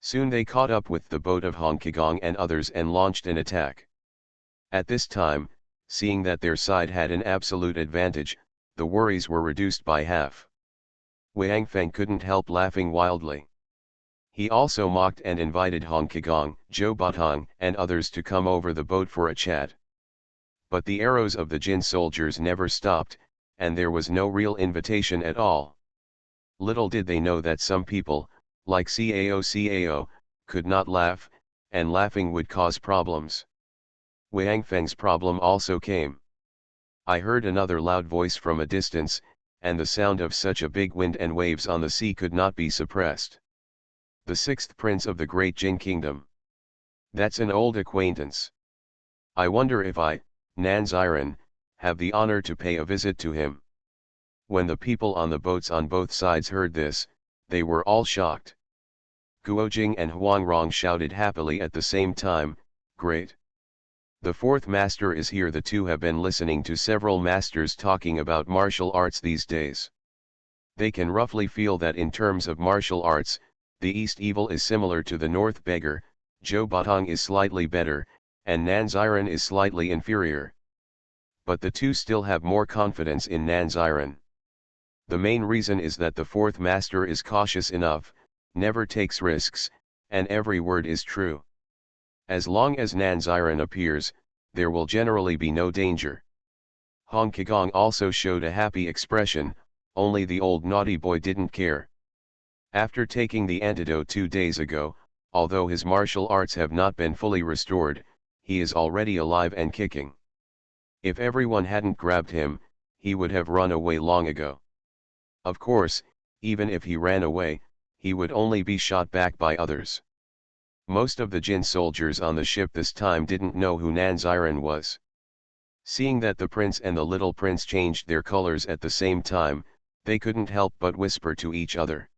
Soon they caught up with the boat of Hong Kigong and others and launched an attack. At this time, seeing that their side had an absolute advantage, the worries were reduced by half. Wang Feng couldn't help laughing wildly. He also mocked and invited Hong Kigong, Zhou Batong, and others to come over the boat for a chat. But the arrows of the Jin soldiers never stopped, and there was no real invitation at all. Little did they know that some people, like Cao, could not laugh, and laughing would cause problems. Wang Feng's problem also came. I heard another loud voice from a distance, and the sound of such a big wind and waves on the sea could not be suppressed. The sixth prince of the great Jin kingdom. That's an old acquaintance. I wonder if I, Nan Ziren, have the honor to pay a visit to him. When the people on the boats on both sides heard this, they were all shocked. Guojing and Huangrong shouted happily at the same time, "Great! The fourth master is here." The two have been listening to several masters talking about martial arts these days. They can roughly feel that in terms of martial arts, the East Evil is similar to the North Beggar, Zhou Batong is slightly better, and Nan Ziren is slightly inferior. But the two still have more confidence in Nan Ziren. The main reason is that the fourth master is cautious enough, never takes risks, and every word is true. As long as Nan Ziren appears, there will generally be no danger. Hong Kigong also showed a happy expression, only the old naughty boy didn't care. After taking the antidote 2 days ago, although his martial arts have not been fully restored, he is already alive and kicking. If everyone hadn't grabbed him, he would have run away long ago. Of course, even if he ran away, he would only be shot back by others. Most of the Jin soldiers on the ship this time didn't know who Nan Ziren was. Seeing that the prince and the little prince changed their colors at the same time, they couldn't help but whisper to each other.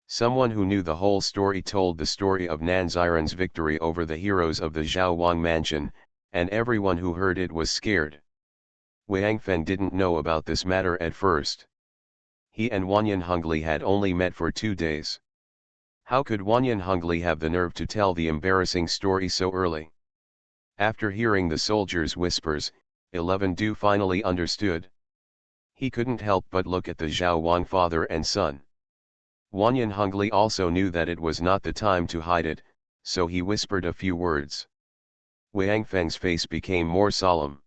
Someone who knew the whole story told the story of Nan Ziren's victory over the heroes of the Zhao Wang mansion, and everyone who heard it was scared. Wang Feng didn't know about this matter at first. He and Wanyan Hongli had only met for 2 days. How could Wanyan Hongli have the nerve to tell the embarrassing story so early? After hearing the soldiers' whispers, 11 Du finally understood. He couldn't help but look at the Zhao Wang father and son. Wanyan Hongli also knew that it was not the time to hide it, so he whispered a few words. Wang Feng's face became more solemn.